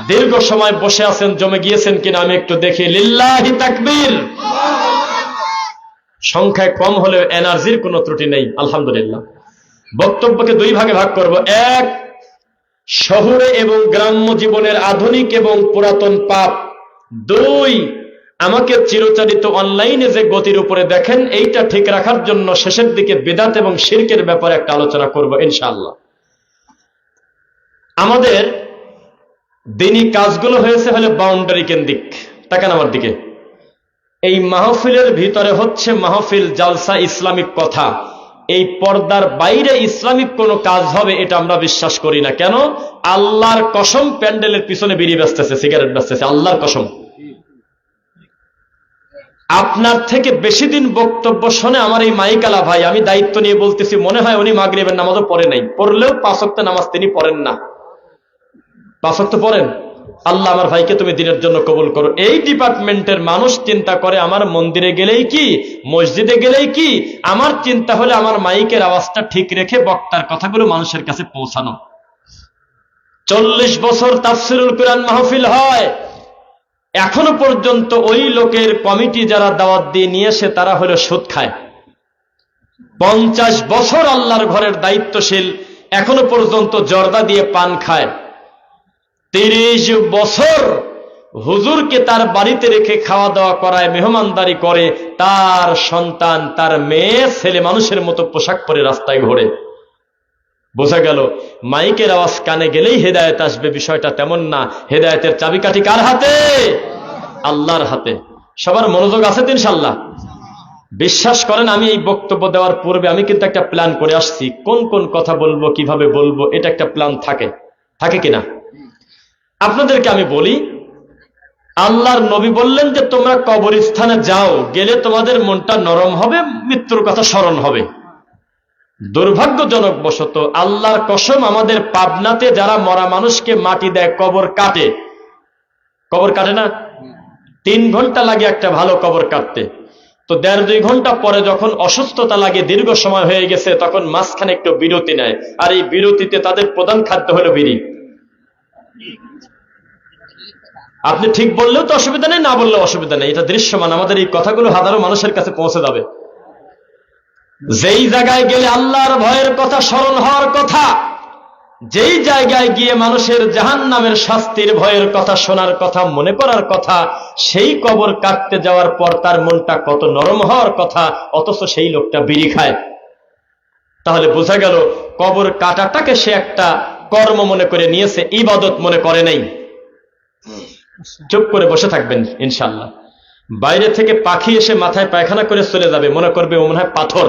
দীর্ঘ সময় বসে আছেন, জমে গিয়েছেন কিনা আমি একটু দেখি। লিল্লাহি তাকবীর। সংখ্যায় কম হলেও এনার্জির কোনো ত্রুটি নেই, আলহামদুলিল্লাহ। বক্তব্যকে দুই ভাগে ভাগ করব। এক, শহুরে এবং গ্রাম্য জীবনের আধুনিক এবং পুরাতন পাপ। দুই, আমাকে চিরচারিত অনলাইনে যে গতির উপরে দেখেন, এইটা ঠিক রাখার জন্য শেষের দিকে বিদআত এবং শিরকের ব্যাপারে একটা আলোচনা করব ইনশাআল্লাহ। আমাদের দিনী কাজগুলো হয়েছে হলে বাউন্ডারি কেন্দ্রিক। তাকান আমার দিকে। এই মাহফিলের ভিতরে হচ্ছে মাহফিল, জালসা, ইসলামিক কথা। এই পর্দার বাইরে ইসলামিক কোনো কাজ হবে এটা আমরা বিশ্বাস করি না। কেন? আল্লাহর কসম, প্যান্ডেলের পিছনে বিড়ি বেচতেছে, সিগারেট বেচতেছে, আল্লাহর কসম। আপনার থেকে বেশি দিন বক্তব্য শোনে আমার এই মাইকালা ভাই, আমি দায়িত্ব নিয়ে বলতেছি, মনে হয় উনি মাগরিবের নামাজও পড়ে নাই, পড়লেও 5 ওয়াক্ত নামাজ তিনি পড়েন না। 5 ওয়াক্ত পড়েন? আল্লাহ আমার ভাইকে তুমি দিনের জন্য কবুল করো। এই ডিপার্টমেন্টের মানুষ চিন্তা করে আমার মন্দিরে গেলেই কি, মসজিদে গেলেই কি, আমার চিন্তা হলে আমার মাইকের আওয়াজটা ঠিক রেখে বক্তার কথাগুলো মানুষের কাছে পৌঁছানো। 40 বছর তাফসিরুল কুরআন মাহফিল হয়, এখনো পর্যন্ত ওই লোকের কমিটি যারা দাওয়াত দিয়ে নিয়ে এসে তারা হলো সুদ খায়। 50 বছর আল্লাহর ঘরের দায়িত্বশীল, এখনো পর্যন্ত জর্দা দিয়ে পান খায়। 30 বছর হুজুরকে তার বাড়িতে রেখে খাওয়া দাওয়া করায়, মেহমানদারি করে, তার সন্তান, তার মেয়ে ছেলে মানুষের মতো পোশাক পরে রাস্তায় ঘোরে। বোঝা গেল মাইকের আওয়াজ কানে গেলেই হেদায়েত আসবে, বিষয়টা তেমন না। হেদায়েতের চাবিকাঠি কার হাতে? আল্লাহর হাতে। সবার মনোযোগ আছে তো ইনশাআল্লাহ? বিশ্বাস করেন, আমি এই বক্তব্য দেওয়ার পূর্বে আমি কিন্তু একটা প্ল্যান করে আসছি, কোন কোন কথা বলবো, কিভাবে বলবো, এটা একটা প্ল্যান থাকে কিনা। আপনাদেরকে আমি বলি, আল্লাহর নবী বললেন যে তোমরা কবরস্থানে যাও, গেলে তোমাদের মনটা নরম হবে, মৃত্যুর কথা স্মরণ হবে। দুর্ভাগ্যজনক বশত আল্লাহর কসম, আমাদের পাবনাতে যারা মরা মানুষকে মাটি দেয়, কবর কাটে না, 3 ঘন্টা লাগে একটা ভালো কবর কাটতে। তো 1.5-2 ঘন্টা পরে যখন অসুস্থতা লাগে, দীর্ঘ সময় হয়ে গেছে, তখন মাঝখানে একটু বিরতি নেয়। আর এই বিরতিতে তাদের প্রধান খাদ্য হলো বিড়ি। আপনি ঠিক বললেও তো অসুবিধা নেই, না বললেও অসুবিধা নেই, এটা দৃশ্যমান। আমাদের এই কথাগুলো হাজারো মানুষের কাছে পৌঁছে যাবে। যেই জায়গায় গেলে আল্লাহর ভয়ের কথা স্মরণ হওয়ার কথা, যেই জায়গায় গিয়ে মানুষের জাহান্নামের শাস্তির ভয়ের কথা শোনার কথা, মনে করার কথা, সেই কবর কাটতে যাওয়ার পর তার মনটা কত নরম হওয়ার কথা, অথচ সেই লোকটা বিড়ি খায়। তাহলে বোঝা গেল কবর কাটাটাকে সে একটা কর্ম মনে করে নিয়েছে, ইবাদত মনে করে নাই। চুপ করে বসে থাকবেন ইনশাআল্লাহ। বাইরে থেকে পাখি এসে মাথায় পায়খানা করে চলে যাবে, মনে করবে ও মনে হয় পাথর।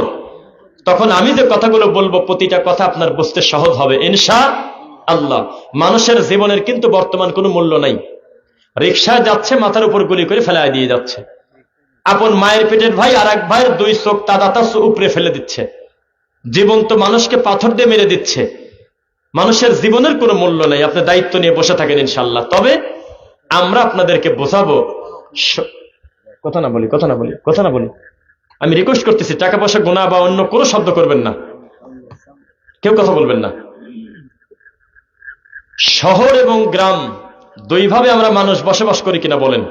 তখন আমি যে কথাগুলো বলবো, প্রতিটা কথা আপনার বুঝতে সহজ হবে ইনশাআল্লাহ। মানুষের জীবনের কিন্তু বর্তমান কোনো মূল্য নাই। রিকশায় যাচ্ছে, মাথার উপর গুলি করে ফেলায় দিয়ে যাচ্ছে। আপন মায়ের পেটের ভাই আর এক ভাইয়ের 2 চোখ তাদাতা উপরে ফেলে দিচ্ছে। জীবন্ত মানুষকে পাথর দিয়ে মেরে দিচ্ছে। মানুষের জীবনের কোনো মূল্য নাই। আপনি দায়িত্ব নিয়ে বসে থাকেন ইনশাআল্লাহ। তবে আমরা আপনাদেরকে বোঝাবো, কথা না বলি, আমি রিকোয়েস্ট করতেছি, টাকা পয়সা গোনা বা অন্য কোনো শব্দ করবেন না, কেউ কথা বলবেন না। শহর এবং গ্রাম দুইভাবে আমরা মানুষ বসবাস করি কিনা বলেন?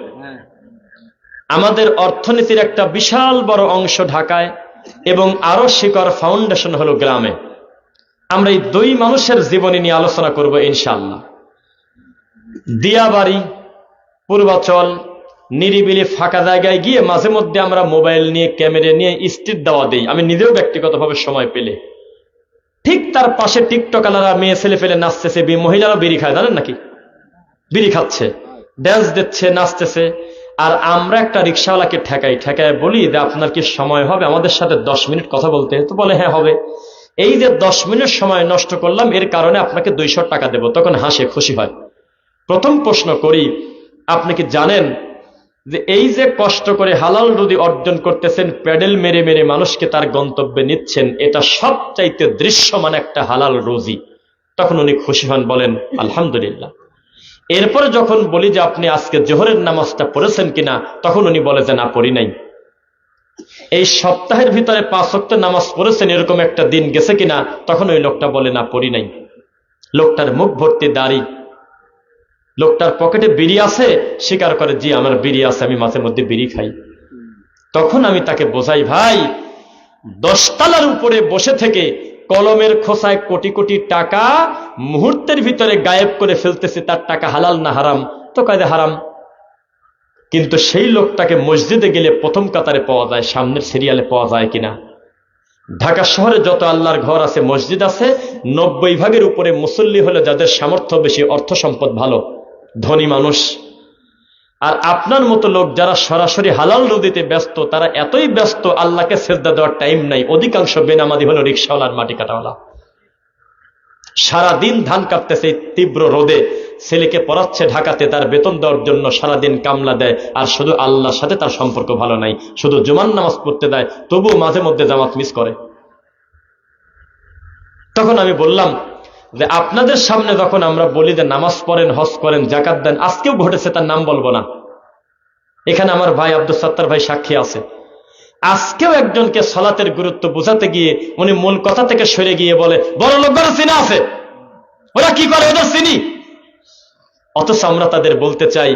আমাদের অর্থনীতির একটা বিশাল বড় অংশ ঢাকায় এবং আরো শিকড় ফাউন্ডেশন হলো গ্রামে। আমরা এই 2 মানুষের জীবনী নিয়ে আলোচনা করব ইনশাআল্লাহ। দিয়াবাড়ি, পূর্বাচল, নিরিবিলি ফাঁকা জায়গায় গিয়ে মাঝে মধ্যে আমরা মোবাইল নিয়ে, ক্যামেরা নিয়ে স্ট্রিট দেওয়া দিই, আমি নিজেও ব্যক্তিগতভাবে সময় পেলে। ঠিক তার পাশে টিকটকালারা মেয়ে ছেলে ফেলে নাচতেছে, মহিলারা বিড়ি খায়, জানেন নাকি? বিড়ি খাচ্ছে, ড্যান্স দিচ্ছে, নাচতেছে। আর আমরা একটা রিক্সাওয়ালাকে ঠেকায় বলি যে আপনার কি সময় হবে আমাদের সাথে 10 মিনিট কথা বলতে? তো বলে হ্যাঁ হবে। এই যে 10 মিনিট সময় নষ্ট করলাম, এর কারণে আপনাকে 200 টাকা দেব। তখন হাসে, খুশি হয়। প্রথম প্রশ্ন করি, আপনি কি জানেন যে এই যে কষ্ট করে হালাল রুজি অর্জন করতেছেন, প্যাডেল মেরে মেরে মানুষকে তার গন্তব্যে নিচ্ছেন, এটা সবচাইতে দৃশ্যমান একটা হালাল রুজি? তখন উনি খুশি হন, বলেন আলহামদুলিল্লাহ। এরপরে যখন বলি যে আপনি আজকে জোহরের নামাজটা পড়েছেন কিনা, তখন উনি বলে যে না, পড়ি নাই। এই সপ্তাহের ভিতরে 5 ওয়াক্ত নামাজ পড়েছেন, এরকম একটা দিন গেছে কিনা? তখন ওই লোকটা বলে না, পড়ি নাই। লোকটার মুখ ভর্তি দাড়ি, লোকটার পকেটে বিড়ি আছে, স্বীকার করে, জি আমার বিড়ি আছে, আমি মাঝে মধ্যে বিড়ি খাই। তখন আমি তাকে বোঝাই, ভাই 10 তলার উপরে বসে থেকে কলমের খোসায় কোটি কোটি টাকা মুহূর্তের ভিতরে গায়েব করে ফেলতেছে, তার টাকা হালাল না হারাম? তো কায়দে হারাম। কিন্তু সেই লোকটাকে মসজিদে গেলে প্রথম কাতারে পাওয়া যায়, সামনের সিরিয়ালে পাওয়া যায় কিনা? ঢাকা শহরে যত আল্লাহর ঘর আছে, মসজিদ আছে, 90 ভাগের উপরে মুসল্লি হলে যাদের সামর্থ্য বেশি, অর্থ সম্পদ ভালো, ধনী মানুষ। আর আপনার মতো লোক যারা সরাসরি হালাল রুজিতে ব্যস্ত, তারা এতই ব্যস্ত আল্লাহকে সেজদা দেওয়ার টাইম নাই। অধিকাংশ বেনামাজি হলো রিকশাওয়ালার, মাটি কাটাওয়ালা। সারাদিন ধান কাটতেছে তীব্র রোদে, ছেলেকে পড়াচ্ছে ঢাকাতে, তার বেতন দেওয়ার জন্য সারাদিন কামলা দেয়, আর শুধু আল্লাহর সাথে তার সম্পর্ক ভালো নাই। শুধু জুমার নামাজ পড়তে দেয়, তবুও মাঝে মধ্যে জামাত মিস করে। তখন আমি বললাম যে আপনাদের সামনে যখন আমরা বলি যে নামাজ পড়েন, হজ করেন, যাকাত দেন, আজকেও ঘটেছে, তার নাম বলবো না, এখানে আমার ভাই আব্দুল সাত্তার ভাই সাক্ষী আছে, আজকেও একজনকে সালাতের গুরুত্ব বোঝাতে গিয়ে উনি মূল কথা থেকে সরে গিয়ে বলে, বড় লোকরা চিনা আছে, ওরা কি করে ওদের চিনি। অথচ আমরা তাদের বলতে চাই,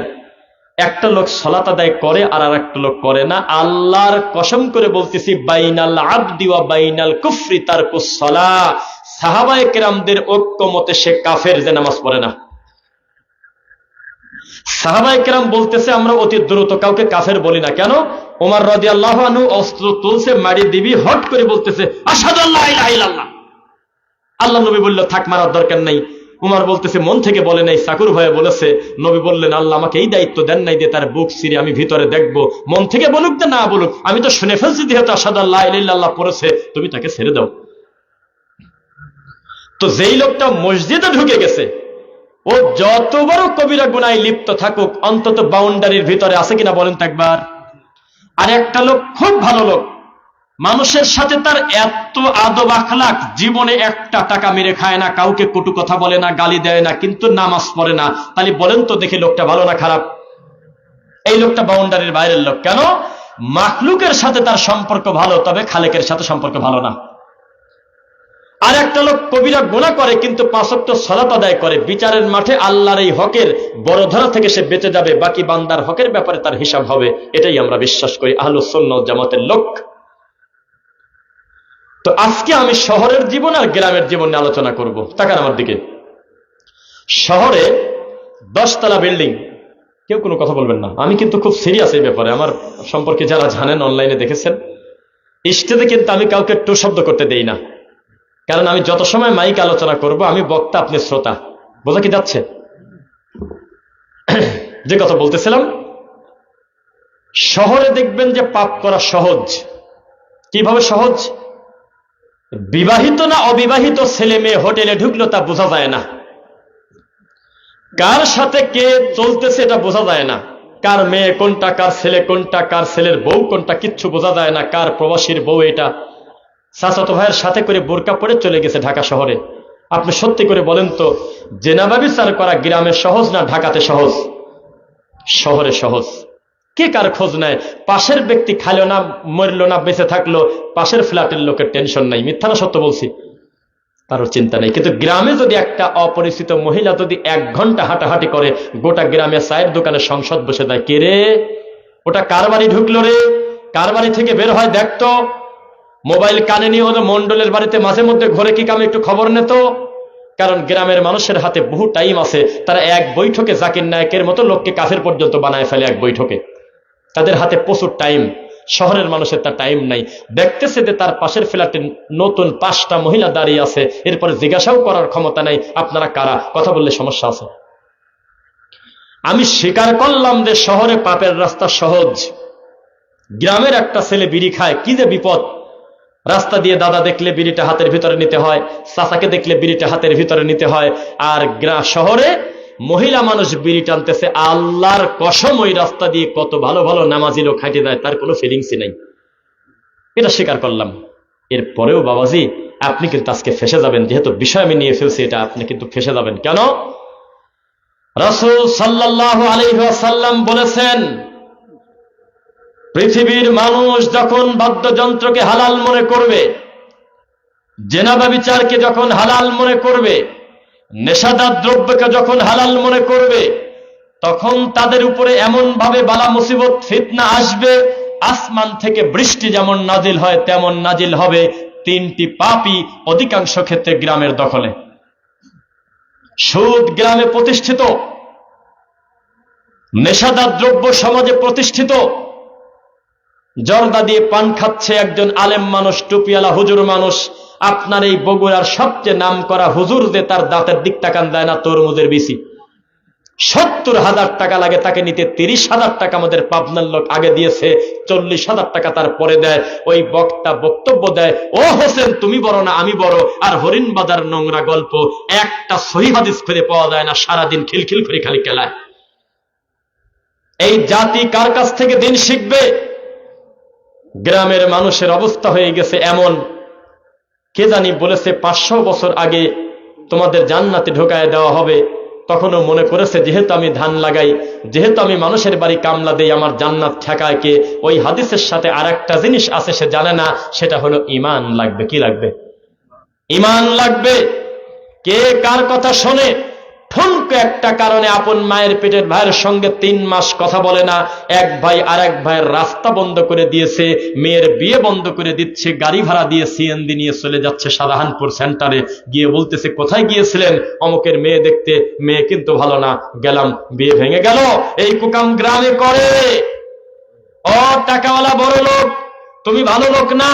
একটা লোক সালাত আদায় করে আর একটা লোক করে না। আল্লাহর কসম করে বলতেছি, বাইনাল আবদি ওয়া বাইনাল কুফরি তারকুস সালাহ। সাহাবায়ে কেরামদের ঐক্যমতে সে কাফের যে নামাজ পড়ে না। সাহাবায়ে কেরাম বলতেছে, আমরা অতি দ্রুত কাউকে কাফের বলি না। কেন? ওমর রাদিয়াল্লাহু আনহু অস্ত্র তুলছে, মারি দিবি, হট করে বলতেছে আশহাদু আল্লা ইলাহা ইল্লাল্লাহ। আল্লাহ নবী বলল, থাক, মারার দরকার নাই। উমর বলতেছে, মন থেকে বলে নাই, চাকুর ভয়ে বলেছে। নবী বললেন, আল্লাহ আমাকে এই দায়িত্ব দেন নাই যে তার বুক ছিঁড়ে আমি ভিতরে দেখবো, মন থেকে বলুক না না বলুক, আমি তো শুনে ফেলছি যেহেতু আশহাদু আল্লা ইলাহা ইল্লাল্লাহ পড়েছে, তুমি তাকে ছেড়ে দাও। তো যেই লোকটা মসজিদে ঢুকে গেছে, ও যত বড় কবিরা গুনায় লিপ্ত থাকুক, অন্তত বাউন্ডারির ভিতরে আছে কিনা বলেন তো একবার। আর একটা লোক খুব ভালো লোক, মানুষের সাথে তার এত আদব আখলাক, জীবনে একটা টাকা মেরে খায় না, কাউকে কটু কথা বলে না, গালি দেয় না, কিন্তু নামাজ পড়ে না। তাহলে বলেন তো দেখি লোকটা ভালো না খারাপ? এই লোকটা বাউন্ডারির বাইরের লোক। কেন? মাখলুকের সাথে তার সম্পর্ক ভালো, তবে খালেকের সাথে সম্পর্ক ভালো না। আর একটা লোক কবিরা গুনাহ করে কিন্তু 5 ওয়াক্ত সালাত আদায় করে, বিচারের মাঠে আল্লাহর এই হকের বড় ধরা থেকে সে বেঁচে যাবে, বাকি বান্দার হকের ব্যাপারে তার হিসাব হবে। এটাই আমরা বিশ্বাস করি, আহলুস সুন্নাহ ওয়াল জামাতের লোক। তো আজকে আমি শহরের জীবন আর গ্রামের জীবন নিয়ে আলোচনা করব। তাকান আমার দিকে। শহরে 10 তলা বিল্ডিং, কেউ কোনো কথা বলবেন না, আমি কিন্তু খুব সিরিয়াস এই ব্যাপারে। আমার সম্পর্কে যারা জানেন, অনলাইনে দেখেছেন, স্টেজে কিন্তু আমি কাউকে টু শব্দ করতে দেই না, কারণ আমি যত সময় মাইক আলোচনা করব, আমি বক্তা, আপনি শ্রোতা। বোঝা কি যাচ্ছে? যে কথা বলতেছিলাম, শহরে দেখবেন যে পাপ করা সহজ। কিভাবে সহজ? বিবাহিত না অবিবাহিত ছেলে মেয়ে হোটেলে ঢুকলো তা বোঝা যায় না, কার সাথে কে চলতেছে এটা বোঝা যায় না, কার মেয়ে কোনটা, কার ছেলে কোনটা, কার ছেলের বউ কোনটা, কিচ্ছু বোঝা যায় না, কার প্রবাসীর বউ এটা। চাচাতো ভাইয়ের সাথে করে বোরকা পরে চলে গেছে ঢাকা শহরে। আপনি সত্যি করে বলেন তো, জেনাবা বিচার করা গ্রামে সহজ না ঢাকাতে সহজ? শহরে সহজ। কে কার খোঁজ নেয়? পাশের ব্যক্তি খাইল না, মরল না, বেঁচে থাকলো, পাশের ফ্ল্যাটের লোকের টেনশন নাই। মিথ্যা না সত্য বলছি? তারও চিন্তা নেই। কিন্তু গ্রামে যদি একটা অপরিচিত মহিলা যদি 1 ঘন্টা হাঁটাহাঁটি করে, গোটা গ্রামে চায়ের দোকানে সংসদ বসে দেয়, কে রে ওটা, কার বাড়ি ঢুকলো রে, কার বাড়ি থেকে বের হয় দেখতো, মোবাইল কানে নিয়ে হলো মন্ডলের বাড়িতে মাঝে মধ্যে ঘরে কি কামে একটু খবর নিত। কারণ গ্রামের মানুষের হাতে বহু টাইম আছে, তারা এক বৈঠকে জাকির নায়কের মতো লোককে কাফের পর্যন্ত বানায় ফেলে এক বৈঠকে। তাদের হাতে প্রচুর টাইম। শহরের মানুষের তার টাইম নাই। দেখতেছে যে তার পাশের ফ্ল্যাটে নতুন 5টা মহিলা দাঁড়িয়ে আছে, এরপরে জিজ্ঞাসাও করার ক্ষমতা নাই আপনারা কারা, কথা বললে সমস্যা আছে। আমি স্বীকার করলাম যে শহরে পাপের রাস্তা সহজ। গ্রামের একটা ছেলে বিড়ি খায়, কি যে বিপদ। রাস্তা দিয়ে দাদা দেখলে বিড়িটা হাতের ভিতরে নিতে হয়, চাচাকে দেখলে বিড়িটা হাতের ভিতরে নিতে হয়। আর শহরে মহিলা মানুষ বিড়ি টানতেছে, আল্লাহর কসম ওই রাস্তা দিয়ে কত ভালো ভালো নামাজি লোক হাঁটে যায়, তার কোনো ফিলিংসই নাই। এটা স্বীকার করলাম। এরপরেও বাবাজি আপনি কিন্তু আজকে ফেসে যাবেন, যেহেতু বিষয় আমি নিয়ে ফেলছি, এটা আপনি কিন্তু ফেসে যাবেন। কেন? রাসূল সাল্লাল্লাহু আলাইহি ওয়াসাল্লাম বলেছেন, পৃথিবীর মানুষ যখন বাদ্যযন্ত্রকে হালাল মনে করবে, জেনাবা বিচারকে যখন হালাল মনে করবে, নেশাদার দ্রব্যকে যখন হালাল মনে করবে, তখন তাদের উপরে এমন ভাবে বালা মুসিবত ফিতনা আসবে, আসমান থেকে বৃষ্টি যেমন নাজিল হয় তেমন নাজিল হবে। তিনটি পাপী অধিকাংশ ক্ষেত্রে গ্রামের দখলে। সুদ গ্রামে প্রতিষ্ঠিত, নেশাদার দ্রব্য সমাজে প্রতিষ্ঠিত। জর্দা দিয়ে পান খাচ্ছে একজন আলেম মানুষ, টুপিওয়ালা হুজুর মানুষ। আপনার এই বগুড়ার সবচেয়ে নাম করা হুজুর যে তার দাঁতের দিক তাকান দেয় না তরমুজের বিসি, 70,000 টাকা লাগে তাকে নিতে। 30,000 টাকা আমাদের পাবনার লোক আগে দিয়েছে, 40,000 টাকা তার পরে দেয়। ওই বক্তা বক্তব্য দেয়, ও হোসেন তুমি বড় না আমি বড়, আর হরিণ বাজার নোংরা গল্প, একটা সহিহ হাদিস খুঁজে পাওয়া যায় না, সারাদিন খিলখিল করে খালি খেলায়। এই জাতি কার কাছ থেকে দিন শিখবে? গ্রামের মানুষের অবস্থা হয়ে গেছে এমন, কে জানি বলেছে 500 বছর আগে তোমাদের জান্নাতে ঢোকায় দেওয়া হবে। তখনও মনে করেছে যেহেতু আমি ধান লাগাই, যেহেতু আমি মানুষের বাড়ি কামলা দেই, আমার জান্নাত ঠেকায় কে? ওই হাদিসের সাথে আর একটা জিনিস আছে সে জানে না, সেটা হলো ঈমান লাগবে। কি লাগবে? ঈমান লাগবে। কে কার কথা শোনে? ঠুনকো একটা কারণে আপন মায়ের পেটের ভাইয়ের সঙ্গে 3 মাস কথা বলে না। এক ভাই আর এক ভাইয়ের রাস্তা বন্ধ করে দিয়েছে, মেয়ের বিয়ে বন্ধ করে দিচ্ছে, গাড়ি ভাড়া দিয়ে সিএনজি নিয়ে চলে যাচ্ছে শাহজাহানপুর সেন্টারে, গিয়ে বলতেছে কোথায় গিয়েছিলেন? অমুকের মেয়ে দেখতে, মেয়ে কিন্তু ভালো না, গেলাম, বিয়ে ভেঙে গেল। এই কুকাম গ্রামে করে। ও টাকাওয়ালা বড় লোক, তুমি ভালো লোক না,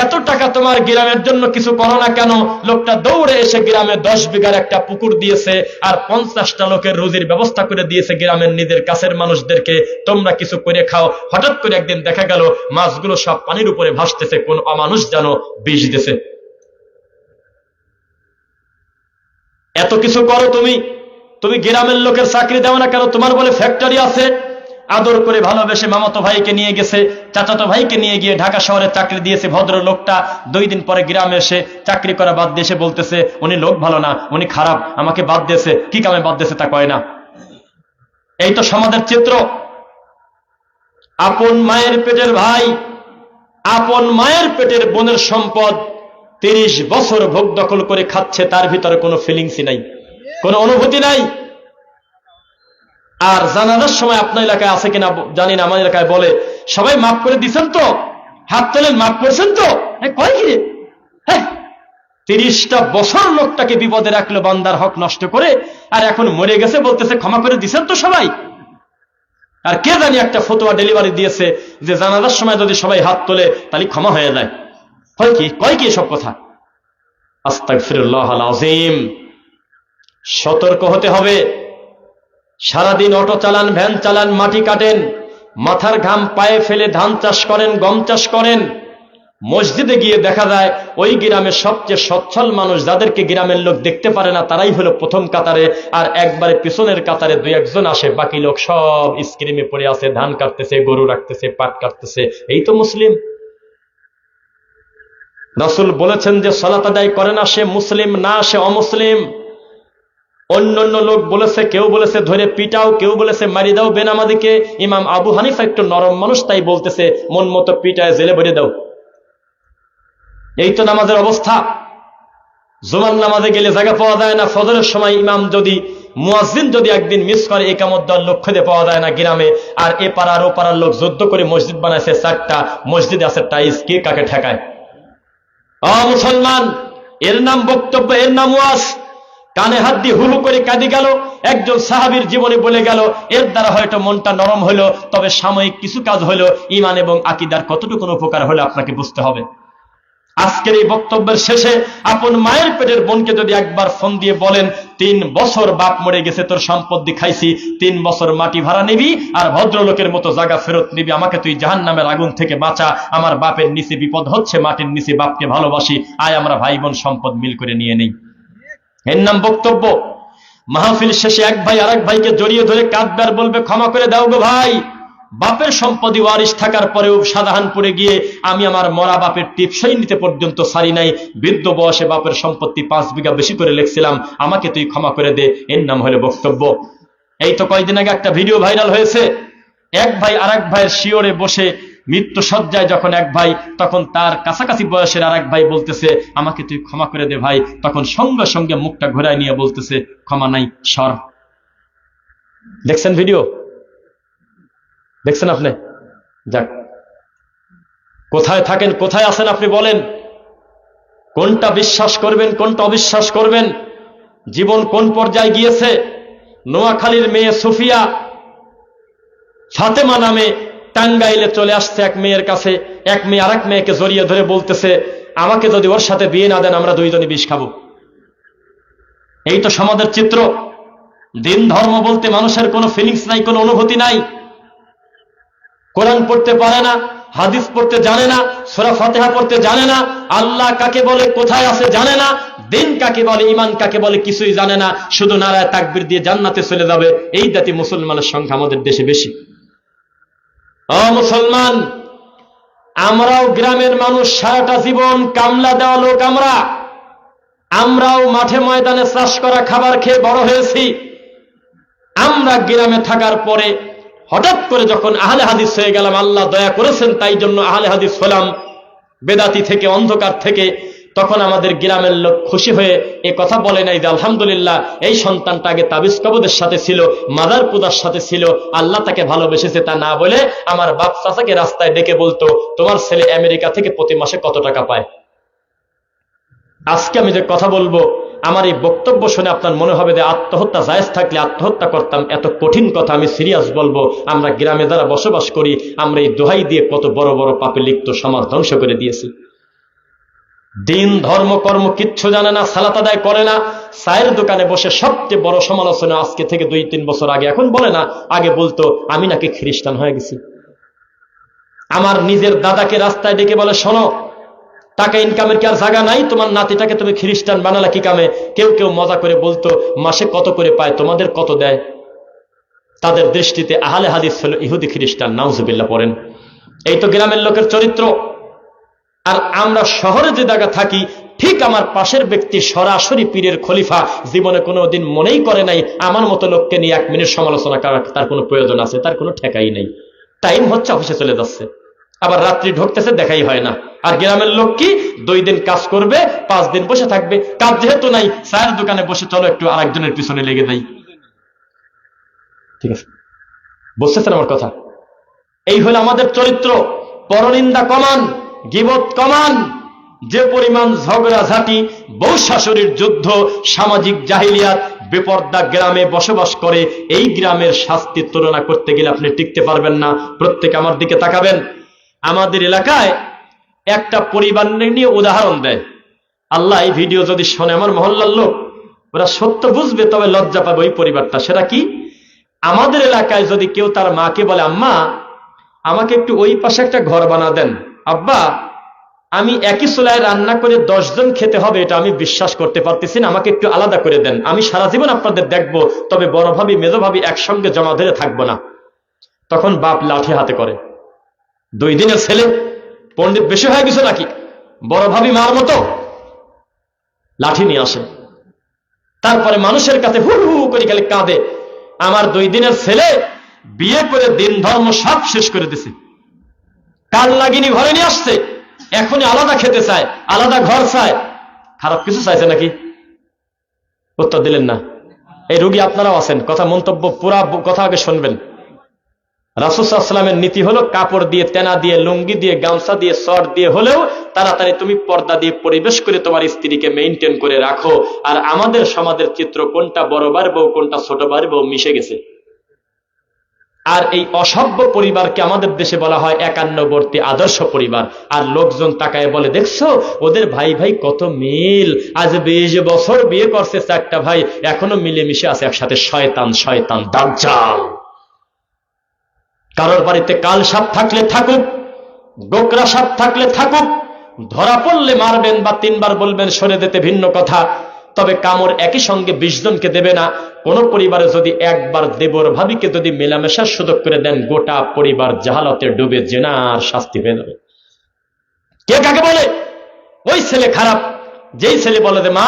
এত টাকা তোমার গ্রামের জন্য কিছু করো না কেন? লোকটা দৌড়ে এসে গ্রামে 10 বিঘার একটা পুকুর দিয়েছে আর 50টা লোকের রুজির ব্যবস্থা করে দিয়েছে গ্রামের নিজের কাছের মানুষদেরকে, তোমরা কিছু করে খাও। হঠাৎ করে একদিন দেখা গেল মাছগুলো সব পানির উপরে ভাসতেছে, কোন অমানুষ যেন বিষ দিয়েছে। এত কিছু করো তুমি, তুমি গ্রামের লোকের চাকরি দাও না কেন? তোমার বলে ফ্যাক্টরি আছে, আদর করে ভালোবেসে মামাতো ভাইকে নিয়ে গেছে, চাচাতো ভাইকে নিয়ে গিয়ে ঢাকা শহরে চাকরি দিয়েছে। ভদ্র লোকটা 2 দিন পরে গ্রামে এসে চাকরি করা বাদ দিয়ে এসে বলতেছে উনি লোক ভালো না, উনি খারাপ, আমাকে বাদ দিয়েছে। কি কামে বাদ দিয়েছে তা কয় না। এই তো সমাজের চিত্র। আপন মায়ের পেটের ভাই, আপন মায়ের পেটের বোনের সম্পদ 30 বছর ভোগ দখল করে খাচ্ছে, তার ভিতরে কোনো ফিলিংসই নাই, কোনো অনুভূতি নাই। আর জানাজার সময় আপনার এলাকায় আছে কিনা জানি না, আমার এলাকায় বলে সবাই মাফ করে দিচ্ছেন তো, হাত তোলেন, মাফ করছেন তো। কয় কি? 30টা বছর লোকটাকে বিপদে রাখলো বান্দার হক নষ্ট করে, আর এখন মরে গেছে বলতেছে ক্ষমা করে দিচ্ছেন তো সবাই। আর কে জানি একটা ফতোয়া ডেলিভারি দিয়েছে যে জানাজার সময় যদি সবাই হাত তোলে তাহলে ক্ষমা হয়ে যায়। হয় কি? কয় কি সব কথা? আস্তাগফিরুল্লাহ আযীম। সতর্ক হতে হবে। সারাদিন অটো চালান, ভ্যান চালান, মাটি কাটেন, মাথার ঘাম পায়ে ফেলে ধান চাষ করেন, গম চাষ করেন। মসজিদে গিয়ে দেখা যায় ওই গ্রামের সবচেয়ে সচ্ছল মানুষ, যাদেরকে গ্রামের লোক দেখতে পারে না, তারাই হলো প্রথম কাতারে, আর একবারে পিছনের কাতারে 2-1 জন আসে, বাকি লোক সব স্ক্রিমে পড়ে আছে, ধান কাটতেছে, গরু রাখতেছে, পাট কাটতেছে। এই তো মুসলিম। রাসূল বলেছেন যে সালাত আদায় করে না সে মুসলিম না, সে অমুসলিম। অন্যান্য লোক বলেছে, কেউ বলেছে ধরে পিটাও, কেউ বলেছে মারি দাও বেনামাজিকে। ইমাম আবু হানিফা একটু নরম মানুষ, তাই বলতেছে মন মতো পিটায় জেলে ভরে দাও। এই তো নামাজের অবস্থা। জুমার নামাজে গেলে জায়গা পাওয়া যায় না। ফজরের সময় ইমাম যদি, মুয়াজ্জিন যদি একদিন মিস করে, একামত দেওয়ার লোক খুঁজে পাওয়া যায় না গ্রামে। আর এ পাড়ার ও পাড়ার লোক যুদ্ধ করে মসজিদ বানাইছে 4টা, মসজিদে আছে টাইস, কে কাকে ঠেকায়? মুসলমান, এর নাম বক্তব্য, এর নাম ওয়াজ। কানে হাত দিয়ে হু হু করে কাঁদি গেল, একজন সাহাবীর জীবনে বলে গেল, এর দ্বারা হয়তো মনটা নরম হলো, তবে সাময়িক কিছু কাজ হলো, ঈমান এবং আকীদার কতটুকু উপকার হলো আপনাকে বুঝতে হবে। আজকের এই বক্তব্যের শেষে আপন মায়ের পেটের বোনকে যদি একবার ফোন দিয়ে বলেন 3 বছর বাপ মরে গেছে, তোর সম্পত্তি খাইছি, 3 বছর মাটি ভাড়া নিবি আর ভদ্রলোকের মতো জায়গা ফেরত নিবি, আমাকে তুই জাহান্নামের আগুন থেকে বাঁচা, আমার বাপের নিচে বিপদ হচ্ছে, মাটির নিচে বাপকে ভালোবাসি, আয় আমরা ভাই বোন সম্পদ মিল করে নিয়ে নেই। এর নাম বক্তব্য। মাহফিল শেষে এক ভাই আরেক ভাইকে জড়িয়ে ধরে কাঁদবে আর বলবে ক্ষমা করে দাও গো ভাই, বাপের সম্পত্তি ওয়ারিশ থাকার পরেও শাহজাহানপুরে গিয়ে আমি আমার মরা বাপের টিপসই নিতে পর্যন্ত সারি নাই, বৃদ্ধ বয়সে বাপের সম্পত্তি 5 বিঘা বেশি করে লিখছিলাম, আমাকে তুই ক্ষমা করে দে। এর নাম হলো বক্তব্য। এই তো কয়েকদিন আগে একটা ভিডিও ভাইরাল হয়েছে, এক ভাই আরেক ভাইয়ের শিওরে বসে মৃত্যু সজ্জায় যখন এক ভাই, তখন তার কাছাকাছি বয়সের আরেক ভাই বলতেছে আমাকে তুই ক্ষমা করে দে ভাই, তখন সঙ্গে সঙ্গে মুখটা ঘোরায় নিয়ে বলতেছে ক্ষমা নাই, সর। দেখছেন ভিডিও? দেখছেন আপনি? যাক, কোথায় থাকেন, কোথায় আছেন আপনি বলেন? কোনটা বিশ্বাস করবেন, কোনটা অবিশ্বাস করবেন? জীবন কোন পর্যায়ে গিয়েছে? নোয়াখালীর মেয়ে সুফিয়া ফাতেমা নামে টাঙ্গাইলে চলে আসছে এক মেয়ের কাছে। এক মেয়ে আরেক মেয়েকে জড়িয়ে ধরে বলতেছে, আমাকে যদি ওর সাথে বিয়ে না দেন আমরা দুইজনই বিষ খাবো। এই তো সমাজের চিত্র। দিন ধর্ম বলতে মানুষের কোনো ফিলিংস নাই, কোনো অনুভূতি নাই। কোরআন পড়তে পারে না, হাদিস পড়তে জানে না, সূরা ফাতিহা পড়তে জানে না, আল্লাহ কাকে বলে কোথায় আছে জানে না, দিন কাকে বলে ঈমান কাকে বলে কিছুই জানে না, শুধু নারায়ে তাকবীর দিয়ে জান্নাতে চলে যাবে। এই জাতি মুসলমানের সংখ্যা আমাদের দেশে বেশি। ও মুসলমান, আমরাও গ্রামের মানুষ, সারাটা জীবন কামলা দেওয়া লোক। আমরাও মাঠে ময়দানে চাষ করা খাবার খেয়ে বড় হয়েছি। আমরা গ্রামে থাকার পরে হঠাৎ করে যখন আহলে হাদিস হয়ে গেলাম, আল্লাহ দয়া করেছেন তাই জন্য আহলে হাদিস হলাম, বেদাতি থেকে, অন্ধকার থেকে, তখন আমাদের গ্রামের লোক খুশি হয়ে এ কথা বলে নাই যে আলহামদুলিল্লাহ এই সন্তানটা আগে তাবিজ কবদের সাথে ছিল, মাদার পূজার সাথে ছিল, আল্লাহ তাকে ভালোবেসেছে। তা না বলে আমার বাপ চাচাকে রাস্তায় ডেকে বলতো, তোমার ছেলে আমেরিকা থেকে প্রতি মাসে কত টাকা পায়। আজকে আমি যে কথা বলবো, আমার এই বক্তব্য শুনে আপনার মনে হবে যে আত্মহত্যা জায়েজ থাকলে আত্মহত্যা করতাম। এত কঠিন কথা আমি সিরিয়াস বলবো। আমরা গ্রামে যারা বসবাস করি, আমরা এই দোহাই দিয়ে কত বড় বড় পাপে লিপ্ত, সমাজ ধ্বংস করে দিয়েছি। দিন ধর্ম কর্ম কিচ্ছু জানে না, সালাত আদায় করে না, চায়ের দোকানে বসে সবচেয়ে বড় সমালোচনা আজকে থেকে 2-3 বছর আগে, এখন বলে না, আগে বলতো আমি নাকি খ্রিস্টান হয়ে গেছি। আমার নিজের দাদাকে রাস্তায় ডেকে বলে, শোনো, টাকা ইনকামের কি আর জায়গা নাই? তোমার নাতিটাকে তুমি খ্রিস্টান বানালা কি কামে? কেউ কেউ মজা করে বলতো, মাসে কত করে পায়, তোমাদের কত দেয়? তাদের দৃষ্টিতে আহলে হাদিস হলো ইহুদি খ্রিস্টান। নাউজুবিল্লাহ পড়েন। এই তো গ্রামের লোকের চরিত্র। আর আমরা শহরে যে জায়গা থাকি, ঠিক আমার পাশের ব্যক্তি সরাসরি পীরের খলিফা, জীবনে কোনোদিন মনেই করে নাই আমার মতো লোককে নিয়ে 1 মিনিট সমালোচনা করার তার কোনো প্রয়োজন আছে, তার কোনো ঠেকাই নেই। টাইম হচ্ছে, অফিসে চলে যাচ্ছে, আবার রাত্রি ঢুকতেছে, দেখাই হয় না। আর গ্রামের লোক কি 2 দিন কাজ করবে, 5 দিন বসে থাকবে। কাজ যেহেতু নাই, চায়ের দোকানে বসে চলো একটু আরেকজনের পিছনে লেগে যাই। ঠিক আছে, বুঝতেছেন আমার কথা? এই হলো আমাদের চরিত্র। পরনিন্দা কমান, গীবত কমান। যে পরিমাণ ঝগড়াঝাটি, বউ শাশুড়ির যুদ্ধ, সামাজিক জাহিলিয়াত, বেপর্দা গ্রামে বসবাস করে, এই গ্রামের শাস্তির তুলনা করতে গেলে আপনি টিকতে পারবেন না। প্রত্যেকে আমার দিকে তাকাবেন। আমাদের এলাকায় একটা পরিবার নিয়ে উদাহরণ দেয়। আল্লাহ, এই ভিডিও যদি শোনে আমার মহল্লার লোক, ওরা সত্য বুঝবে, তবে লজ্জা পাবে ওই পরিবারটা। সেটা কি? আমাদের এলাকায় যদি কেউ তার মাকে বলে, আম্মা আমাকে একটু ওই পাশে একটা ঘর বানা দেন, আব্বা আমি একই চুলায় রান্না করে 10 জন খেতে হবে, এটা আমি বিশ্বাস করতে পারতেছি না, আমাকে একটু আলাদা করে দেন, আমি সারা জীবন আপনাদের দেখবো, তবে বড় ভাবি মেজো ভাবি একসঙ্গে জমা ধরে থাকবো না। তখন বাপ লাঠি হাতে করে। 2 দিনের ছেলে, পণ্ডিত বেশি হয়ে গেছে নাকি? বড় ভাবি মার মতো লাঠি নিয়ে আসে। তারপরে মানুষের কাছে হু হু করে গেলে কাঁদে, আমার 2 দিনের ছেলে বিয়ে করে দিন ধর্ম সব শেষ করে দিছে, কাল লাগিনি ঘরে নিয়ে আসছে, এখনই আলাদা খেতে চায়, আলাদা ঘর চায়। খারাপ কিছু চাইছে নাকি? উত্তর দিলেন না। এই রোগী আপনারাও আছেন, কথা মন্তব্য পুরা কথা আগে শুনবেন। রাসূল সাল্লাল্লাহু আলাইহি ওয়াসাল্লামের নীতি হলো, কাপড় দিয়ে, তেনা দিয়ে, লুঙ্গি দিয়ে, গামছা দিয়ে, শর্ট দিয়ে হলেও তাড়াতাড়ি তুমি পর্দা দিয়ে পরিবেশ করে তোমার স্ত্রীকে মেইনটেইন করে রাখো। আর আমাদের সমাজের চিত্র, কোনটা বড়বার বউ, কোনটা ছোটবার বউ মিশে গেছে। আর এই অসভ্য পরিবারকে আমাদের দেশে বলা হয় 51বর্তী আদর্শ পরিবার। আর লোকজন তাকায় বলে, দেখছো ওদের ভাই ভাই কত মিল, আজ 20 বছর বিয়ে করছে 4টা ভাই, এখনো মিলেমিশে আছে একসাথে। শয়তান, শয়তান, দাজ্জাল। কারোর বাড়িতে কাল সাপ থাকলে থাকুক, গোকরা সাপ থাকলে থাকুক, ধরা পড়লে মারবেন বা 3 বার বলবেন সরে যেতে, ভিন্ন কথা। তবে কামড় একই সঙ্গে 20 জনকে দেবে না। কোন পরিবারে যদি একবার দেবর ভাবিকে যদি মেলামেশার সুযোগ করে দেন, গোটা পরিবার জাহালতে ডুবে জেনার শাস্তি হয়ে যাবে। কে কাকে বলে? ওই ছেলে খারাপ, যেই ছেলে বলে যে মা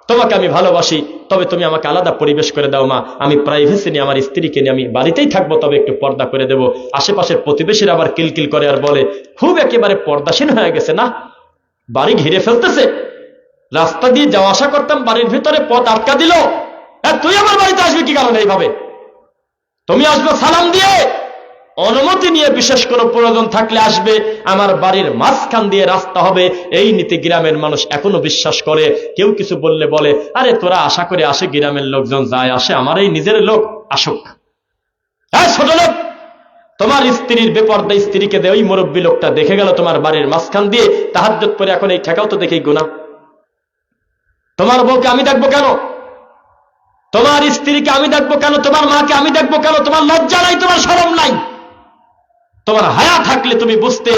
তোমাকে আমি ভালোবাসি, তবে তুমি আমাকে আলাদা পরিবেশ করে দাও মা, আমি প্রাইভেসি নিয়ে আমার স্ত্রীকে নিয়ে আমি বাড়িতেই থাকবো, তবে একটু পর্দা করে দেবো। আশেপাশের প্রতিবেশীরা আবার কিলকিল করে আর বলে, খুব একেবারে পর্দাসীন হয়ে গেছে না, বাড়ি ঘিরে ফেলতেছে, রাস্তা দিয়ে যাওয়া আসা করতাম, বাড়ির ভিতরে পথ আটকা দিল, তুই আমার বাড়িতে আসবি কি কারণে? এইভাবে তুমি আসবে সালাম দিয়ে, অনুমতি নিয়ে বিশেষ কোনো প্রয়োজন থাকলে আসবে, আমার বাড়ির মাঝখান দিয়ে রাস্তা হবে। এই নীতি গ্রামের মানুষ এখনো বিশ্বাস করে। কেউ কিছু বললে বলে, আরে তোরা আশা করে আসে, গ্রামের লোকজন যায় আসে, আমার এই নিজের লোক আসুক। হ্যাঁ ছোট লোক, তোমার স্ত্রীর বেপর্দা স্ত্রীকে দে, ওই মুরব্বী লোকটা দেখে গেল তোমার বাড়ির মাঝখান দিয়ে তাহাজ্জুদ পরে, এখন এই ঠেকাও তো দেখেই গুনাহ। তোমার বউকে আমি দেখবো কেন? তোমার স্ত্রীকে আমি দেখবো কেন? তোমার মাকে আমি দেখবো কেন? তোমার লজ্জা নাই, তোমার শরম নাই? তোমার হায়া থাকলে তুমি বুঝতে,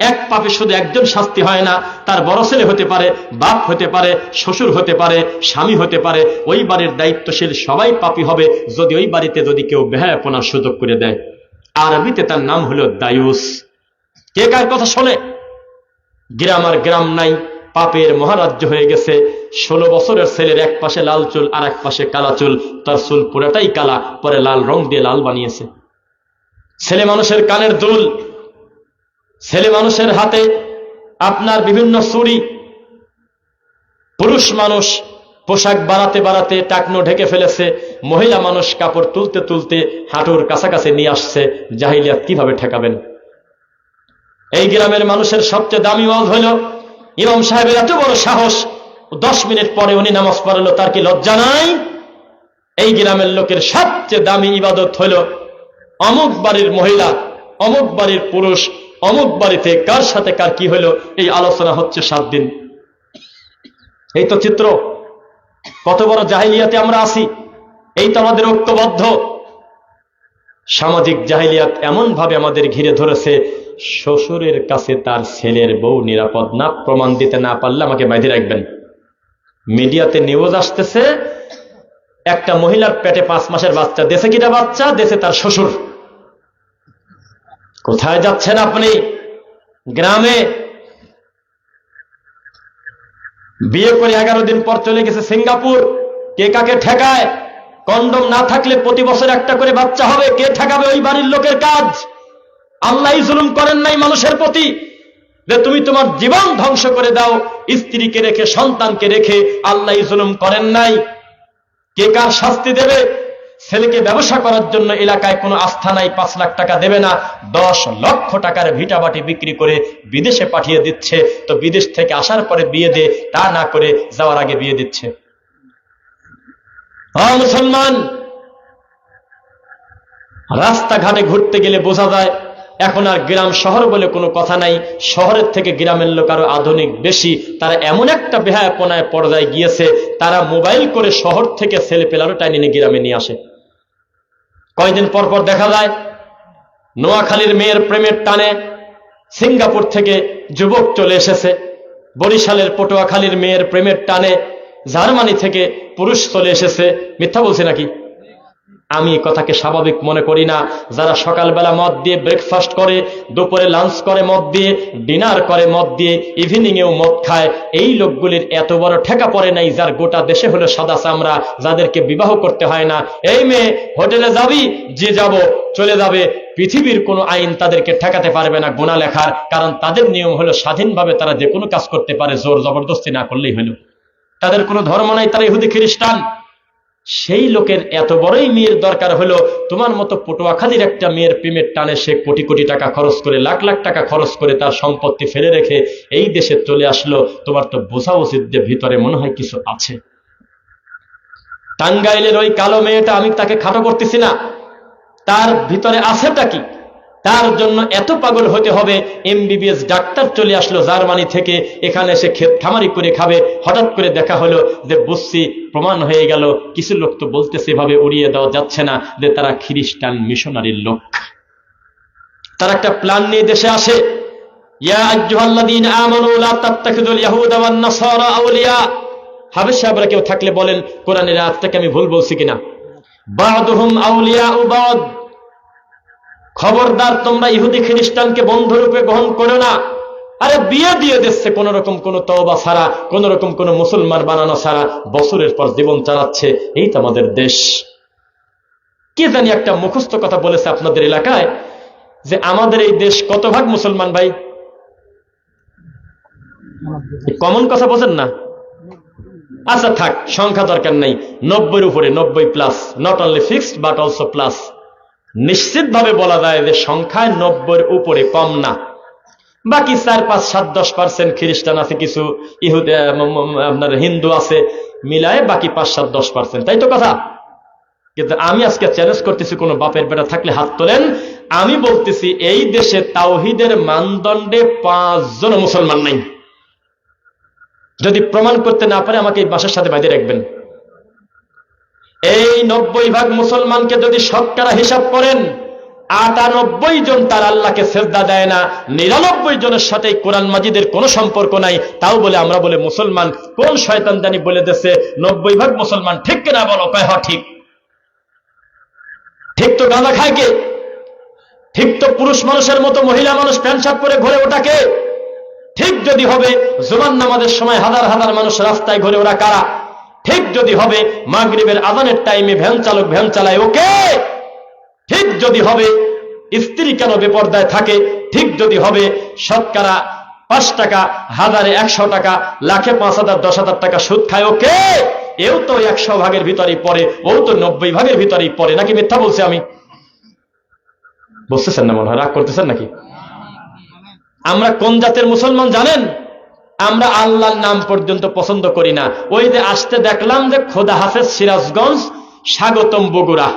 এক পাপে শুধু একজন শাস্তি হয় না, তার বড় ছেলে হতে পারে, বাপ হতে পারে, শ্বশুর হতে পারে, স্বামী হতে পারে, ওই বাড়ির দায়িত্বশীল সবাই পাপী হবে যদি ওই বাড়িতে যদি কেউ বেহায়াপনার সুযোগ করে দেয়। আরবিতে তার নাম হলো দায়ুস। কে কার কথা শোনে? গ্রাম আর গ্রাম নাই, পাপের মহারাজ্য হয়ে গেছে। 16 বছরের ছেলের এক পাশে লাল চুল আর এক পাশে কালা চুল, তার চুল পুরাটাই কালা, পরে লাল রং দিয়ে লাল বানিয়েছে। ছেলে মানুষের কানের দুল, ছেলে মানুষের হাতে আপনার বিভিন্ন চুড়ি, পুরুষ মানুষ পোশাক বাড়াতে বাড়াতে টাকনো ঢেকে ফেলেছে, মহিলা মানুষ কাপড় তুলতে তুলতে হাঁটুর কাছাকাছি নিয়ে আসছে। জাহিলিয়াত কিভাবে ঠেকাবেন? এই গ্রামের মানুষের সবচেয়ে দামি ওয়াজ হইল, ইমাম সাহেবের এত বড় সাহস, 10 মিনিট পরে উনি নামাজ পড়ালো, তার কি লজ্জা নাই? এই গ্রামের লোকের সবচেয়ে দামি ইবাদত হইল, অমুক বাড়ির মহিলা, অমুক বাড়ির পুরুষ, অমুক বাড়িতে কার সাথে কার কি হইল, এই আলোচনা হচ্ছে 7 দিন। এই তো চিত্র, কত বড় জাহিলিয়াতে আমরা আছি। এই তো আমাদের ঐক্যবদ্ধ সামাজিক জাহিলিয়াত এমন ভাবে আমাদের ঘিরে ধরেছে, শ্বশুরের কাছে তার ছেলের বউ নিরাপদ না, প্রমাণ দিতে না পারলে আমাকে বাইরে রাখবেন। মিডিয়াতে নিউজ আসতেছে, একটা মহিলার পেটে 5 মাসের বাচ্চা, দেশে কিটা বাচ্চা, দেশে তার শ্বশুর। কোথায় যাচ্ছেন আপনি? গ্রামে বিয়ে করে 11 দিন পর চলে গেছে সিঙ্গাপুর। কে কাকে ঠেকায়? কন্ডম না থাকলে প্রতি বছর একটা করে বাচ্চা হবে, কে ঠেকাবে? ওই বাড়ির লোকের কাজ। আল্লাহ জুলুম করেন নাই মানুষের প্রতি যে তুমি তোমার জীবন ধ্বংস করে দাও, স্ত্রীকে রেখে সন্তানকে রেখে? আল্লাহ জুলুম করেন নাই। কে কার শাস্তি দেবে? ছেলেকে ব্যবসা করার জন্য এলাকায় কোনো আস্থা নাই, 5 লাখ টাকা দেবে না, 10 লক্ষ টাকার ভিটাবাটি বিক্রি করে বিদেশে পাঠিয়ে দিচ্ছে। তো বিদেশ থেকে আসার পরে বিয়ে দে, তা না করে যাওয়ার আগে বিয়ে দিচ্ছে। মুসলমান, রাস্তাঘাটে ঘুরতে গেলে বোঝা যায় এখন আর গ্রাম শহর বলে কোনো কথা নাই। শহরের থেকে গ্রামের লোক আরো আধুনিক বেশি। তারা এমন একটা বেহায়াপনায় পর্যায়ে গিয়েছে, তারা মোবাইল করে শহর থেকে ছেলে পেলারও টাইনে নিয়ে গ্রামে নিয়ে আসে। কয়দিন পর পর দেখা যায় নোয়াখালীর মেয়ের প্রেমের টানে সিঙ্গাপুর থেকে যুবক চলে এসেছে, বরিশালের পটুয়াখালীর মেয়ের প্রেমের টানে জার্মানি থেকে পুরুষ চলে এসেছে। মিথ্যা বলছি নাকি? আমি কথাকে স্বাভাবিক মনে করি না। যারা সকালবেলা মদ দিয়ে ব্রেকফাস্ট করে, দুপুরে লাঞ্চ করে মদ দিয়ে, ডিনার করে মদ দিয়ে, ইভিনিং এও মদ খায়, এই লোকগুলির এত বড় ঠেকা পড়ে নাই, যার গোটা দেশে হলো সাদা চামড়া, যাদেরকে বিবাহ করতে হয় না। এই মেয়ে হোটেলে যাবি, যে যাব চলে যাবে, পৃথিবীর কোনো আইন তাদেরকে ঠেকাতে পারবে না গুনাহ লেখার, কারণ তাদের নিয়ম হলো স্বাধীনভাবে তারা যে কোনো কাজ করতে পারে, জোর জবরদস্তি না করলেই হলো। তাদের কোনো ধর্ম নাই, তারা ইহুদি খ্রিস্টান। সেই লোকের এত বড়ই মেয়ের দরকার হলো, তোমার মতো পটুয়াখালীর একটা মেয়ের প্রেমের টানে সে কোটি কোটি টাকা খরচ করে, লাখ লাখ টাকা খরচ করে তার সম্পত্তি ফেলে রেখে এই দেশে চলে আসলো। তোমার তো বোঝা উচিত যে ভিতরে মনে হয় কিছু আছে। টাঙ্গাইলের ওই কালো মেয়েটা, আমি তাকে খাটো করতেছি না, তার ভিতরে আছেটা কি? তার জন্য এত পাগল হতে হবে? MBBS ডাক্তার চলে আসলো জার্মানি থেকে, এখানে এসে ক্ষেত খামারি করে খাবে। হঠাৎ করে দেখা হলো যে বুঝছি, প্রমাণ হয়ে গেল, কিছু লোক তো বলতেছে, এভাবে উড়িয়ে দেওয়া যাচ্ছে না, যে তারা খ্রিস্টান মিশনারির লোক। তারা একটা প্ল্যান নিয়ে দেশে আসে, ইয়া আইয়ুহাল্লাযীনা আমানু লা তাত্তাখিযুল ইয়াহুদা ওয়ান নাসারা আউলিয়া। হাফেজ সাহেবরা কেউ থাকলে বলেন কোরআনের আয়াতটাকে আমি ভুল বলছি কিনা। বা'দুহুম আউলিয়াউ বা'দ, খবরদার তোমরা ইহুদি খ্রিস্টানকে বন্ধুরূপে গ্রহণ করো না। আরে বিয়ে দিয়ে দিচ্ছে কোন রকম কোন তওবা ছাড়া, কোন রকম কোন মুসলমান বানানো ছাড়া, বছরের পর জীবন চালাচ্ছে। এই তো আমাদের দেশ। কে জানি একটা মুখস্থ কথা বলেছে আপনাদের এলাকায় যে আমাদের এই দেশ কত ভাগ মুসলমান ভাই? কমন কথা বোঝেন না? আচ্ছা থাক, সংখ্যা দরকার নাই, 90-এর উপরে, 90+, not only fixed but also plus. নিশ্চিতভাবে বলা যায় যে সংখ্যায় 90-এর উপরে, কম না। বাকি 4, 5, 7, 10% খ্রিস্টান আছে, কিছু ইহুদি আপনার হিন্দু আছে, মিলায় বাকি 5, 7, 10%, তাই তো কথা। কিন্তু আমি আজকে চ্যালেঞ্জ করতেছি, কোন বাপের বেটা থাকলে হাত তোলেন। আমি বলতেছি এই দেশে তাওহীদের মানদণ্ডে 5 জন মুসলমান নাই। যদি প্রমাণ করতে না পারে আমাকে এই বাসার সাথে বাঁধে রাখবেন। এই 90% মুসলমানকে যদি শতকরা হিসাব করেন, 98 জন তার আল্লাহকে সেজদা দেয় না, 99 জনের সাথে কোরআন মাজিদের কোনো সম্পর্ক নাই, তাও বলে আমরা বলে মুসলমান। কোন শয়তান জানি বলে দিয়েছে 90% মুসলমান, ঠিক কিনা বলো? কয় হ্যাঁ ঠিক। ঠিক তো গাঁজা খায় কে? ঠিক তো পুরুষ মানুষের মতো মহিলা মানুষ প্যান্ট শার্ট পরে ঘুরে ওটাকে? ঠিক যদি হবে জুমার নামাজের সময় হাজার হাজার মানুষ রাস্তায় ঘুরে, ওরা কারা? ঠিক যদি হবে মাগরিবের আযানের টাইমে ভ্যান চালক ভ্যান চালায়, ওকে? ঠিক যদি হবে স্ত্রী কেন বেপরদায় থাকে, ঠিক যদি হবে শতকরা 5 টাকা, হাজারে 100 টাকা, লাখে 5,000, 10,000 টাকা সুদ খায়, ওকে? এও তো 100 ভাগের ভিতরেই পড়ে, ও তো 90 ভাগের ভিতরেই পড়ে, নাকি মিথ্যা বলছে আমি? বুঝতেছেন না মনে হয়? রাগ করতেছেন নাকি? আমরা কোন জাতের মুসলমান জানেন? আমরা আল্লাহর নাম পর্যন্ত পছন্দ করি না। ওই যে আসতে দেখলাম যে খোদা হাফেজ সিরাজগঞ্জ, স্বাগতম বগুড়া,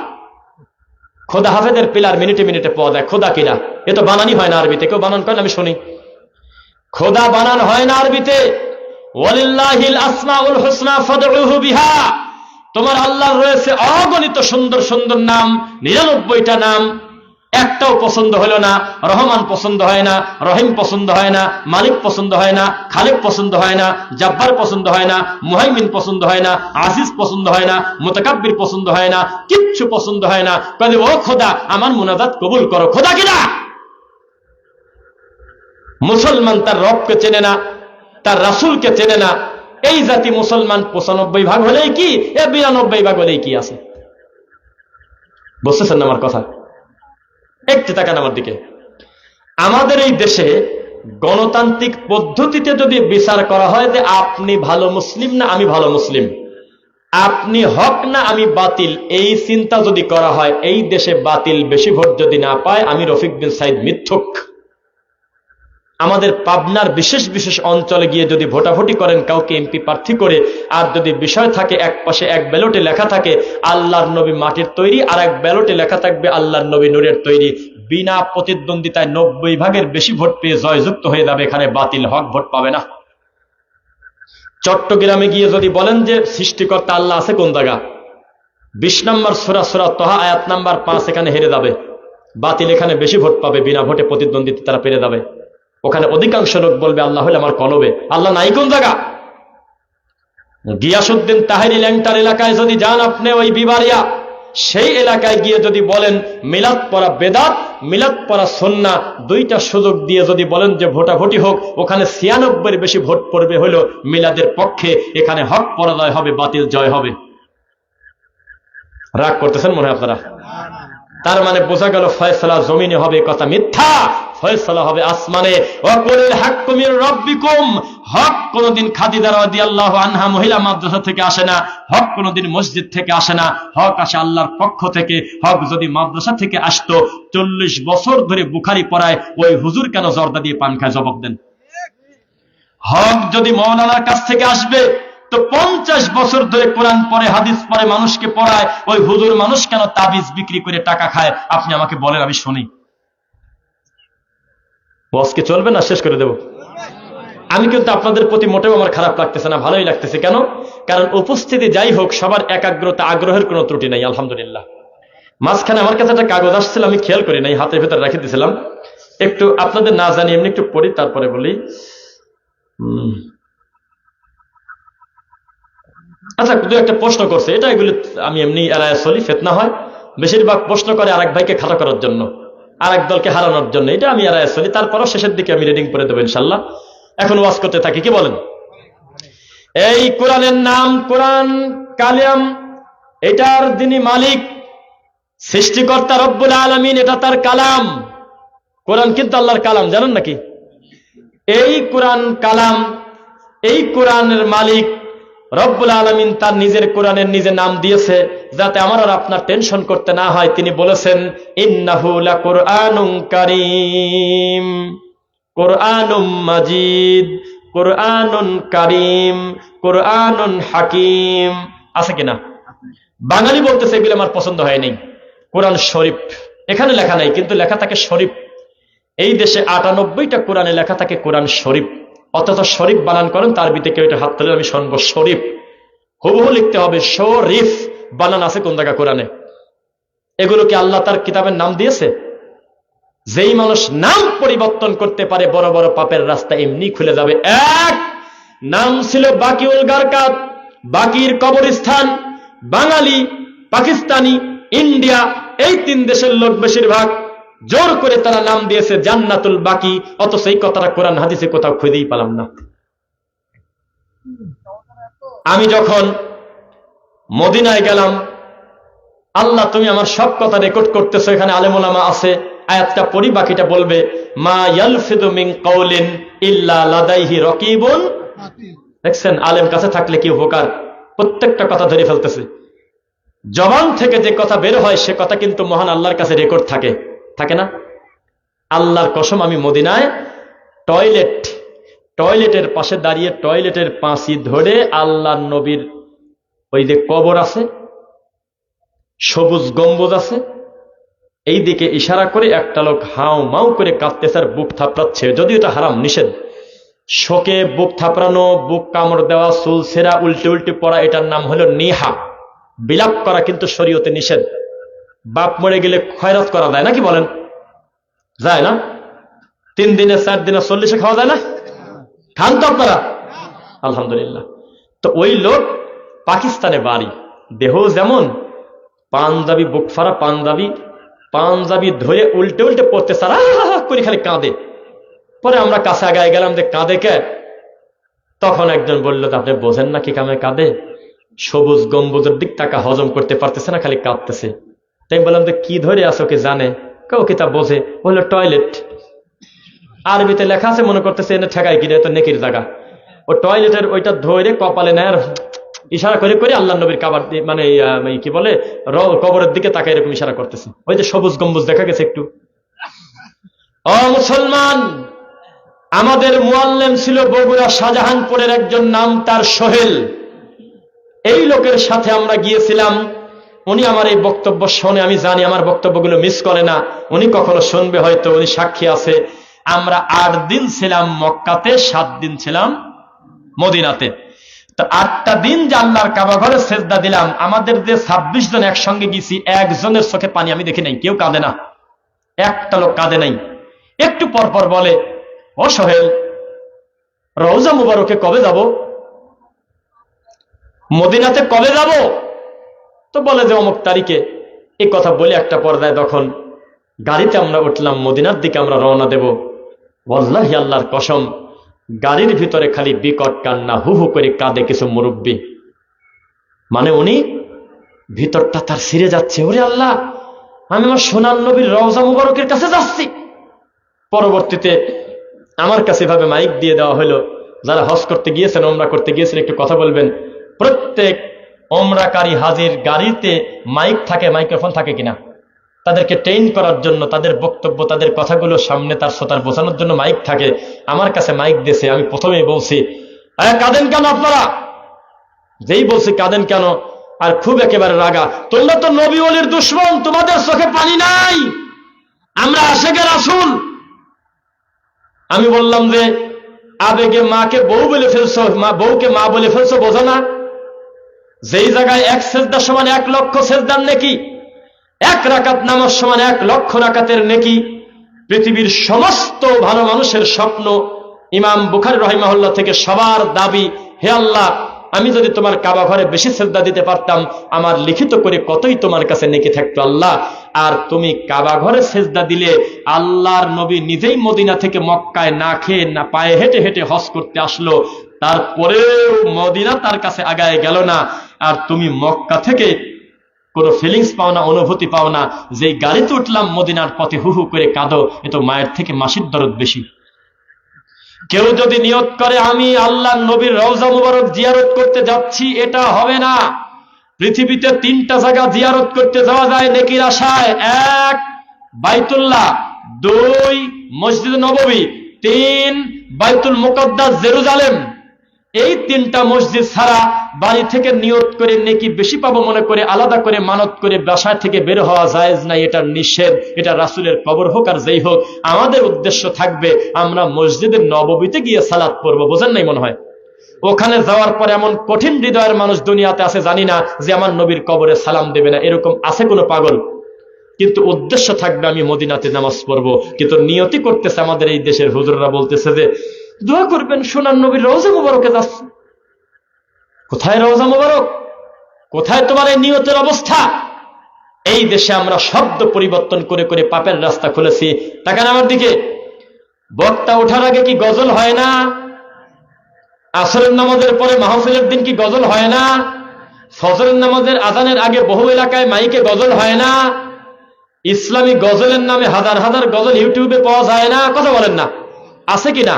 খোদা হাফেজের পিলার মিনিটে মিনিটে পাওয়া যায়। খোদা কিনা? এ তো বানানি হয় না আরবিতে। কেউ বানান করেন? আমি শুনি। খোদা বানান হয় না আরবিতে। ওয়ালিল্লাহিল আসমাউল হুসনা ফাদউহু বিহা। তোমার আল্লাহর রয়েছে অগণিত সুন্দর সুন্দর নাম, 99টা নাম, একটাও পছন্দ হলো না। রহমান পছন্দ হয় না, রহিম পছন্দ হয় না, মালিক পছন্দ হয় না, খালিক পছন্দ হয় না, জব্বার পছন্দ হয় না, মুহাইমিন পছন্দ হয় না, আজিজ পছন্দ হয় না, মুতাকাব্বির পছন্দ হয় না, কিচ্ছু পছন্দ হয় না। কবে ও খোদা আমার মুনাজাত কবুল করো। খোদা কিনা? মুসলমান তার রবকে চেনে না, তার রাসূলকে চেনে না। এই জাতি মুসলমান 95 ভাগ হলেই কি, 92 ভাগ হলেই কি আছে? বুঝতেছেন না আমার কথা? একটু তাকান আমার দিকে। আমাদের এই দেশে গণতান্ত্রিক পদ্ধতিতে যদি বিচার করা হয় যে আপনি ভালো মুসলিম না আমি ভালো মুসলিম, আপনি হক না আমি বাতিল, এই চিন্তা যদি করা হয়, এই দেশে বাতিল বেশি ভোট যদি না পায়, আমি রফিক বিন সাইদ মিথ্যুক। আমাদের পাবনার বিশেষ বিশেষ অঞ্চলে গিয়ে যদি ভোটাভুটি করেন কাউকে এমপি প্রার্থী করে, আর যদি বিষয় থাকে এক পাশে এক ব্যালটে লেখা থাকে আল্লাহর নবী মাটির তৈরি, আর এক ব্যালটে লেখা থাকবে আল্লাহর নবী নূরের তৈরি, বিনা প্রতিদ্বন্দ্বিতায় 90 ভাগের বেশি ভোট পেয়ে জয়যুক্ত হয়ে যাবে। এখানে বাতিল হক ভোট পাবে না। চট্টগ্রামে গিয়ে যদি বলেন যে সৃষ্টিকর্তা আল্লাহ আছে কোন জায়গা, 20 নম্বর সূরা তহা আয়াত নাম্বার 5, এখানে হেরে যাবে। বাতিল এখানে বেশি ভোট পাবে, বিনা ভোটে প্রতিদ্বন্দ্বিতা তারা পেরে যাবে। ওখানে অধিকাংশ লোক বলবে আল্লাহ হলে আমার কলবে। আল্লাহ নাই কোন জায়গা? গিয়াসউদ্দিন তাহেরি ল্যাংটার এলাকায় যদি যান আপনি, ওই বিবারিয়া, সেই এলাকায় গিয়ে যদি বলেন মিলাদ পড়া বেদাত, মিলাদ পড়া সুন্নাহ, দুইটা সুযোগ দিয়ে যদি বলেন যে ভোটাভুটি হোক, ওখানে 96-এর বেশি ভোট পড়বে হলো মিলাদের পক্ষে। এখানে হক পরাজয় হবে, বাতিল জয় হবে। রাগ করতেছেন মনে হয় আপনারা? তার মানে বোঝা গেল ফয়সালা জমিনে হবে, কথা মিথ্যা। ফয়সালা হবে আসমানে। ওয়াকুল হাক্কু মির রাব্বিকুম। হক কোনদিন খাদিজা রাদিয়াল্লাহু আনহা মহিলা মাদ্রাসা থেকে আসে না, হক কোনদিন মসজিদ থেকে আসে না, হক আসে আল্লাহর পক্ষ থেকে। হক যদি মাদ্রাসা থেকে আসতো, 40 বছর ধরে বুখারী পড়ায় ওই হুজুর কেন জর্দা দিয়ে পান খায়? জবাব দেন। হক যদি মাওলানার কাছ থেকে আসবে, তো 50 বছর ধরে কোরআন পড়ে হাদিস পড়ে মানুষকে পড়ায় ওই হুজুর মানুষ কেন তাবিজ বিক্রি করে টাকা খায়? আপনি আমাকে বলেন, আমি শুনি। বসকে চলবে না, শেষ করে দেব। আমি কিন্তু আপনাদের প্রতি মোটেও আমার খারাপ লাগতেছে না, ভালোই লাগতেছে। কেন? কারণ উপস্থিতি যাই হোক, সবার একাগ্রতা আগ্রহের কোনো ত্রুটি নাই, আলহামদুলিল্লাহ। মাঝখানে আমার কাছে একটা কাগজ আসছিল, আমি খেয়াল করি নাই, হাতের ভেতরে রেখে দিয়েছিলাম। একটু আপনাদের না জানি এমনি একটু পড়ি, তারপরে বলি। আচ্ছা, দু একটা প্রশ্ন করছে, এটা এগুলি আমি এমনি এড়ায় চলি, ফিতনা হয়। বেশিরভাগ প্রশ্ন করে আরেক ভাইকে খাড়া করার জন্য, আরেক দলকে হারানোর জন্য, এটা আমি এড়ায় চলি। তারপরও শেষের দিকে আমি রিডিং করে দেবো ইনশাল্লাহ। এখন ওয়াজ করতে থাকি। কি বলেন? এই কোরআনের নাম কোরআন কালাম, এটার যিনি মালিক সৃষ্টিকর্তা রব্বুল আলামিন, এটা তার কালাম। কোরআন কিন্তু আল্লাহর কালাম, জানেন নাকি? এই কোরআন কালাম, এই কোরআনের মালিক রব্বুল আলামিন তার নিজের কোরআনের নিজে নাম দিয়েছে। যাতে আমার আর আপনার টেনশন করতে না হয়, তিনি বলেছেন ইন্নাহু লাকুরআনুন কারীম, কুরআনুম মাজিদ, কুরআনুন কারীম, কুরআনুন হাকিম। আছে কিনা? বাঙালি বলতেছে এগুলো আমার পছন্দ হয় নাই। কোরআন শরীফ এখানে লেখা নাই, কিন্তু লেখা থাকে শরীফ। এই দেশে 98টা কোরআনে লেখা থাকে কোরআন শরীফ, অথচ শরীফ বানান করেন তার ভিতরে কেউ এটা হাত তুলে আমি শুনবো শরীফ। হুবহু লিখতে হবে শরীফ, বানান আছে কোন জায়গা কোরআনে? এগুলো কি আল্লাহ তার কিতাবের নাম দিয়েছে? যেই মানুষ নাম পরিবর্তন করতে পারে বড় বড় পাপের রাস্তা এমনি খুলে যাবে। এক নাম ছিল বাকিউল গারকাত, বাকির কবরস্থান। বাঙালি, পাকিস্তানি, ইন্ডিয়া, এই 3 দেশের লোক বেশিরভাগ জোর করে তারা নাম দিয়েছে জান্নাতুল বাকি, অথচ এই কথাটা কোরআন হাদিসে কোথাও খুঁজেই পেলাম না। আমি যখন মদিনায় গেলাম, আল্লাহ তুমি আমার সব কথা রেকর্ড করতেছো, এখানে আলেম ওলামা আছে, আয়াতটা পড়ি, বাকিটা বলবে। মা ইয়ালফিদু মিন কাউলিন ইল্লা লাদাইহি রাকিবুন। দেখছেন আলেম কাছে থাকলে কি উপকার, প্রত্যেকটা কথা ধরে ফেলতেছে। জবান থেকে যে কথা বের হয় সে কথা কিন্তু মহান আল্লাহর কাছে রেকর্ড থাকে, থাকে না? আল্লাহর কসম, আমি মদিনায় টয়লেটের পাশে দাঁড়িয়ে টয়লেটের পাঁচি ধরে আল্লাহর নবীর ওই যে কবর আছে, সবুজ গম্বুজ আছে, এই দিকে ইশারা করে একটা লোক হাউ মাউ করে কাঁদতেছে আর বুক থাপড়াচ্ছে, যদিও এটা হারাম, নিষেধ। শোকে বুক থাপড়ানো, বুক কামড় দেওয়া, চুল ছেঁড়া, উল্টে উল্টে পড়া, এটার নাম হলো নিহা। বিলাপ করা কিন্তু শরীয়তে নিষেধ। বাপ মরে গেলে খয়রাত করা যায় নাকি বলেন? যায় না? 3 দিনে 4 দিনে 40 খাওয়া যায় না? খান তো আপনারা, আলহামদুলিল্লাহ। তো ওই লোক পাকিস্তানে বাড়ি, দেহ যেমন, পাঞ্জাবি, বুক ফাড়া পাঞ্জাবি ধরে উল্টে উল্টে পড়তে সারা করে খালি কাঁদে। পরে আমরা কাছে আগায় গেলাম যে কাঁদে কে? তখন একজন বলল আপনি বোঝেন না কি কামে কাঁদে? সবুজ গম্বুজের দিক টাকা হজম করতে পারতেছে না, খালি কাঁদতেছে। তাই বললাম যে কি ধরে আসো, কি জানে? কেউ কি তা বোঝে? বললো টয়লেট। আরবিতে লেখা আছে, মনে করতেছে এনে ঠেকায় কিনে, তো নেকির জায়গা। ও টয়লেটের ওইটা ধরে কপালে নেয় আর ইশারা করে করে আল্লাহ নবীর কাবার মানে কি বলে কবরের দিকে তাকে এরকম ইশারা করতেছে। ওই যে সবুজ গম্বুজ দেখা গেছে একটু। ও মুসলমান, আমাদের মুআল্লিম ছিল বগুড়া শাহজাহানপুরের একজন, নাম তার সোহেল। এই লোকের সাথে আমরা গিয়েছিলাম। উনি আমার এই বক্তব্য শোনে, আমি জানি আমার বক্তব্যগুলো মিস করে না। উনি কখনো শুনবে হয়তো, উনি সাক্ষী আছে। আমরা 8 দিন ছিলাম মক্কাতে, 7 দিন ছিলাম মদিনাতে। তো 8টা দিন যে আল্লাহর কাবা ঘরে সেজদা দিলাম, আমাদের যে 26 জন একসঙ্গে গেছি, একজনের চোখে পানি আমি দেখি নাই। কেউ কাঁদে না, একটা লোক কাঁদে নাই। একটু পর পর বলে, ও সোহেল, রওজা মুবারকে কবে যাব? মদিনাতে কবে যাব? তো বলে যে অমুক তারিখে। এই কথা বলে একটা পর্যায়ে তখন গাড়িতে আমরা উঠলাম, মদিনার দিকে আমরা রওনা দেব। ওয়াল্লাহি আল্লাহর কসম, গাড়ির ভিতরে খালি বিকট কান্না, হু হু করে কাঁদে কিছু মুরব্বী। মানে উনি ভিতরটা তার ছিঁড়ে যাচ্ছে, ওরে আল্লাহ, আমি আমার সোনার নবীর রওজা মুবারকের কাছে যাচ্ছি। পরবর্তীতে আমার কাছে এভাবে মাইক দিয়ে দেওয়া হলো, যারা হজ করতে গিয়েছেন, ওমরা করতে গিয়েছেন, একটু কথা বলবেন। প্রত্যেক ওমরাকারী হাজির গাড়িতে মাইক থাকে, মাইক্রোফোন থাকে কিনা, তাদেরকে ট্রেন করার জন্য, তাদের বক্তব্য, তাদের কথাগুলো সামনে তার শ্রোতার বোঝানোর জন্য মাইক থাকে। আমার কাছে মাইক দিয়েছে। আমি প্রথমেই বলছি, কাঁদেন কেন আপনারা? যেই বলছি কাঁদেন কেন, আর খুব একেবারে রাগা, তোমরা তো নবী ওলির দুশমন, তোমাদের চোখে পানি নাই, আমরা আশেকে রাসূল। আমি বললাম যে আবেগে মাকে বউ বলে ফেলছো, বউকে মা বলে ফেলছো, বোঝো না? যেই জায়গায় 1 সেজদা সমান 1 লক্ষ সেজদার নেকি, 1 রাকাত নামাজ সমান 1 লক্ষ রাকাতের নেকি। পৃথিবীর সমস্ত ভালো মানুষের স্বপ্ন, ইমাম বুখারী রাহিমাহুল্লাহ থেকে সবার দাবি, হে আল্লাহ, আমি যদি তোমার কাবা ঘরে বেশি সেজদা দিতে পারতাম, আমার লিখিত করে কতই তোমার কাছে নেকি থাকতো আল্লাহ। আর তুমি কাবা ঘরে সেজদা দিলে, আল্লাহর নবী নিজেই মদিনা থেকে মক্কায় না খেয়ে না পায়ে হেঁটে হেঁটে হজ করতে আসলো, তারপরেও মদিনা তার কাছে আগায় গেল না। আর তুমি মক্কা থেকে কোনো ফিলিংস পাও না, অনুভূতি পাও না। যেই গাড়িতে উঠলাম মদিনার পথে হু হু করে কাঁদো, এ তো মায়ের থেকে মাসির দরদ বেশি। কেউ যদি নিয়ত করে আমি আল্লাহ নবীর রওজা মুবারক জিয়ারত করতে যাচ্ছি, এটা হবে না। পৃথিবীতে 3টা জায়গা জিয়ারত করতে যাওয়া যায় নেকির আশায়। 1 বাইতুল্লাহ, 2 মসজিদ নববী, 3 বাইতুল মুকদ্দাস জেরুজালেম। এই 3টা মসজিদ ছাড়া বাড়ি থেকে নিয়ত করে নেকি বেশি পাবো মনে করে আলাদা করে মানত করে বাসায় থেকে বের হওয়া জায়েজ নাই, এটা নিষেধ। এটা রাসূলের কবর হোক আর যেই হোক, আমাদের উদ্দেশ্য থাকবে আমরা মসজিদের নববীতে গিয়ে সালাত পড়বো। বোঝেন নাই মনে হয়? ওখানে যাওয়ার পরে এমন কঠিন হৃদয়ের মানুষ দুনিয়াতে আছে জানি না, যে আমার নবীর কবরে সালাম দেবে না, এরকম আছে কোনো পাগল? কিন্তু উদ্দেশ্য থাকবে আমি মদিনাতে নামাজ পড়বো। কিন্তু নিয়তি করতেছে আমাদের এই দেশের হুজুররা, বলতেছে যে দোয়া করবেন সোনার নবীর রওজা মুবারকে যাচ্ছে। কোথায় রওজা মুবারক? কোথায় তোমার এই নিয়তের অবস্থা? এই দেশে আমরা শব্দ পরিবর্তন করে করে পাপের রাস্তা খুলেছি। তাকান আমার দিকে। বক্তা ওঠার আগে কি গজল হয় না? আসরের নামাজের পরে মাহফিলের দিন কি গজল হয় না? ফজরের নামাজের আজানের আগে বহু এলাকায় মাইকে গজল হয় না? ইসলামী গজলের নামে হাজার হাজার গজল ইউটিউবে পাওয়া যায় না? কথা বলেন না, আছে কি না?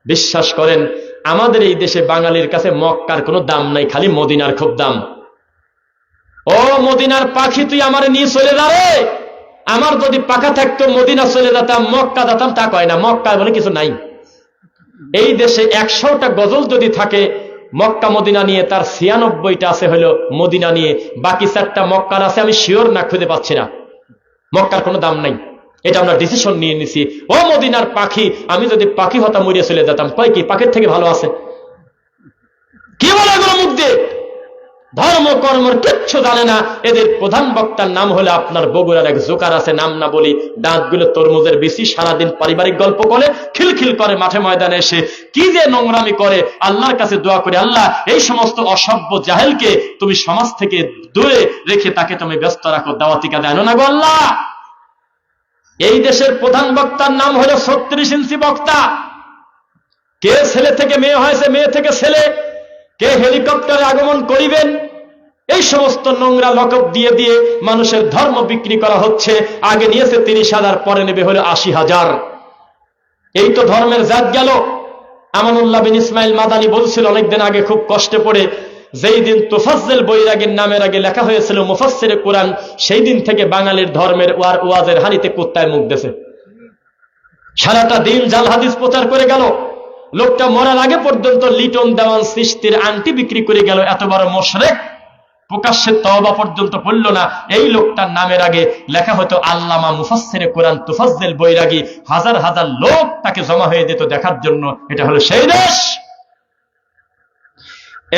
বিশ্বাস করেন, আমাদের এই দেশে বাঙালির কাছে মক্কার কোনো দাম নাই, খালি মদিনার খুব দাম। ও মদিনার পাখি, তুই আমার নিয়ে চলে যা রে। আমার যদি পাখা থাকতো মদিনা চলে যেতাম, মক্কা যেতাম, তা কয় না। মক্কা বলে কিছু নাই। এই দেশে 100টা গজল যদি থাকে মক্কা মদিনা নিয়ে, তার 96টা আছে হলো মদিনা নিয়ে, বাকি 4টা মক্কার আছে। আমি শিওর না, খুঁজে পাচ্ছি না। মক্কার কোনো দাম নাই, এটা আমরা ডিসিশন নিয়ে নিছি। ও মদিনার পাখি, আমি যদি পাখি হতাম মরিয়ে চলে যেতাম, কয় কি পাখির থেকে ভালো আছে? কি বলে এগুলো মুখ দিয়ে? ধর্ম কর্মর কিচ্ছু জানে না। এদের প্রধান বক্তার নাম হলো আপনার বগুড়ার এক জোকার আছে, নাম না বলি, দাঁতগুলো তরমুজের বেশি, সারাদিন পারিবারিক গল্প করে, খিলখিল করে মাঠে ময়দানে এসে কি যে নোংরামি করে। আল্লাহর কাছে দোয়া করে, আল্লাহ এই সমস্ত অসভ্য জাহেলকে তুমি সমাজ থেকে দূরে রেখে তাকে তুমি ব্যস্ত রাখো, দাওয়াতিকা দেন না গো আল্লাহ। এই দেশের প্রধান বক্তার নাম হলো 36 ইঞ্চি বক্তা। কে ছেলে থেকে মেয়ে হয়েছে, মেয়ে থেকে ছেলে, কে হেলিকপ্টারে আগমন করিবেন, এই সমস্ত নোংরা লকব দিয়ে দিয়ে মানুষের ধর্ম বিক্রি করা হচ্ছে। আগে নিয়েছে 30,000, পরে নেবে হলো 80,000। এই তো ধর্মের জাত গেল। আমানুল্লাহ বিন ইসমাইল মাদানী বলছিল অনেকদিন আগে, খুব কষ্টে পড়ে, যেই দিন তুফাজ্জল বৈরাগীর নামের আগে লেখা হয়েছিল মুফাসসিরে কোরআন, সেই দিন থেকে বাঙালির ধর্মের ওয়াজের হানিতে কুত্তায় মুখ দেছে। সারাটা দিন জাল হাদিস প্রচার করে গেল। লোকটা মরার আগে পর্যন্ত লিটন দেওয়ান সৃষ্টির আংটি বিক্রি করে গেল। এত বড় মুশরিক, প্রকাশ্যে তওবা পর্যন্ত পড়ল না। এই লোকটার নামের আগে লেখা হতো আল্লামা মুফাসসিরে কোরআন তুফাজ্জল বৈরাগী। হাজার হাজার লোক তাকে জমা হয়ে যেত দেখার জন্য। এটা হলো সেই দেশ।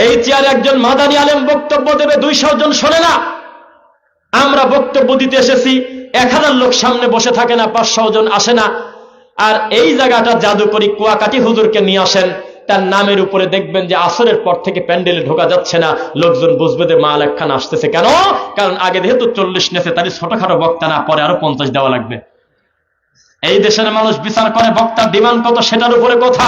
এই চেয়ারে একজন মাদানী আলেম বক্তব্য দেবে, 200 জন শোনে না। আমরা বক্তব্য দিতে এসেছি, 1000 লোক সামনে বসে থাকে না, 500 জন আসে না। আর এই জায়গাটা জাদুকরি কুয়াকাটি হুজুরকে নিয়ে আসেন, তার নামের উপরে দেখবেন যে আসরের পর থেকে প্যান্ডেলে ঢোকা যাচ্ছে না। লোকজন বুঝবে যে মাল একখান আসতেছে। কেন? কারণ আগে যেহেতু 40 নেছে, তারই ছোটখাটো বক্তা না, পরে আরো 50 দেওয়া লাগবে। এই দেশের মানুষ বিচার করে বক্তার ডিমান্ড কত, সেটার উপরে কথা।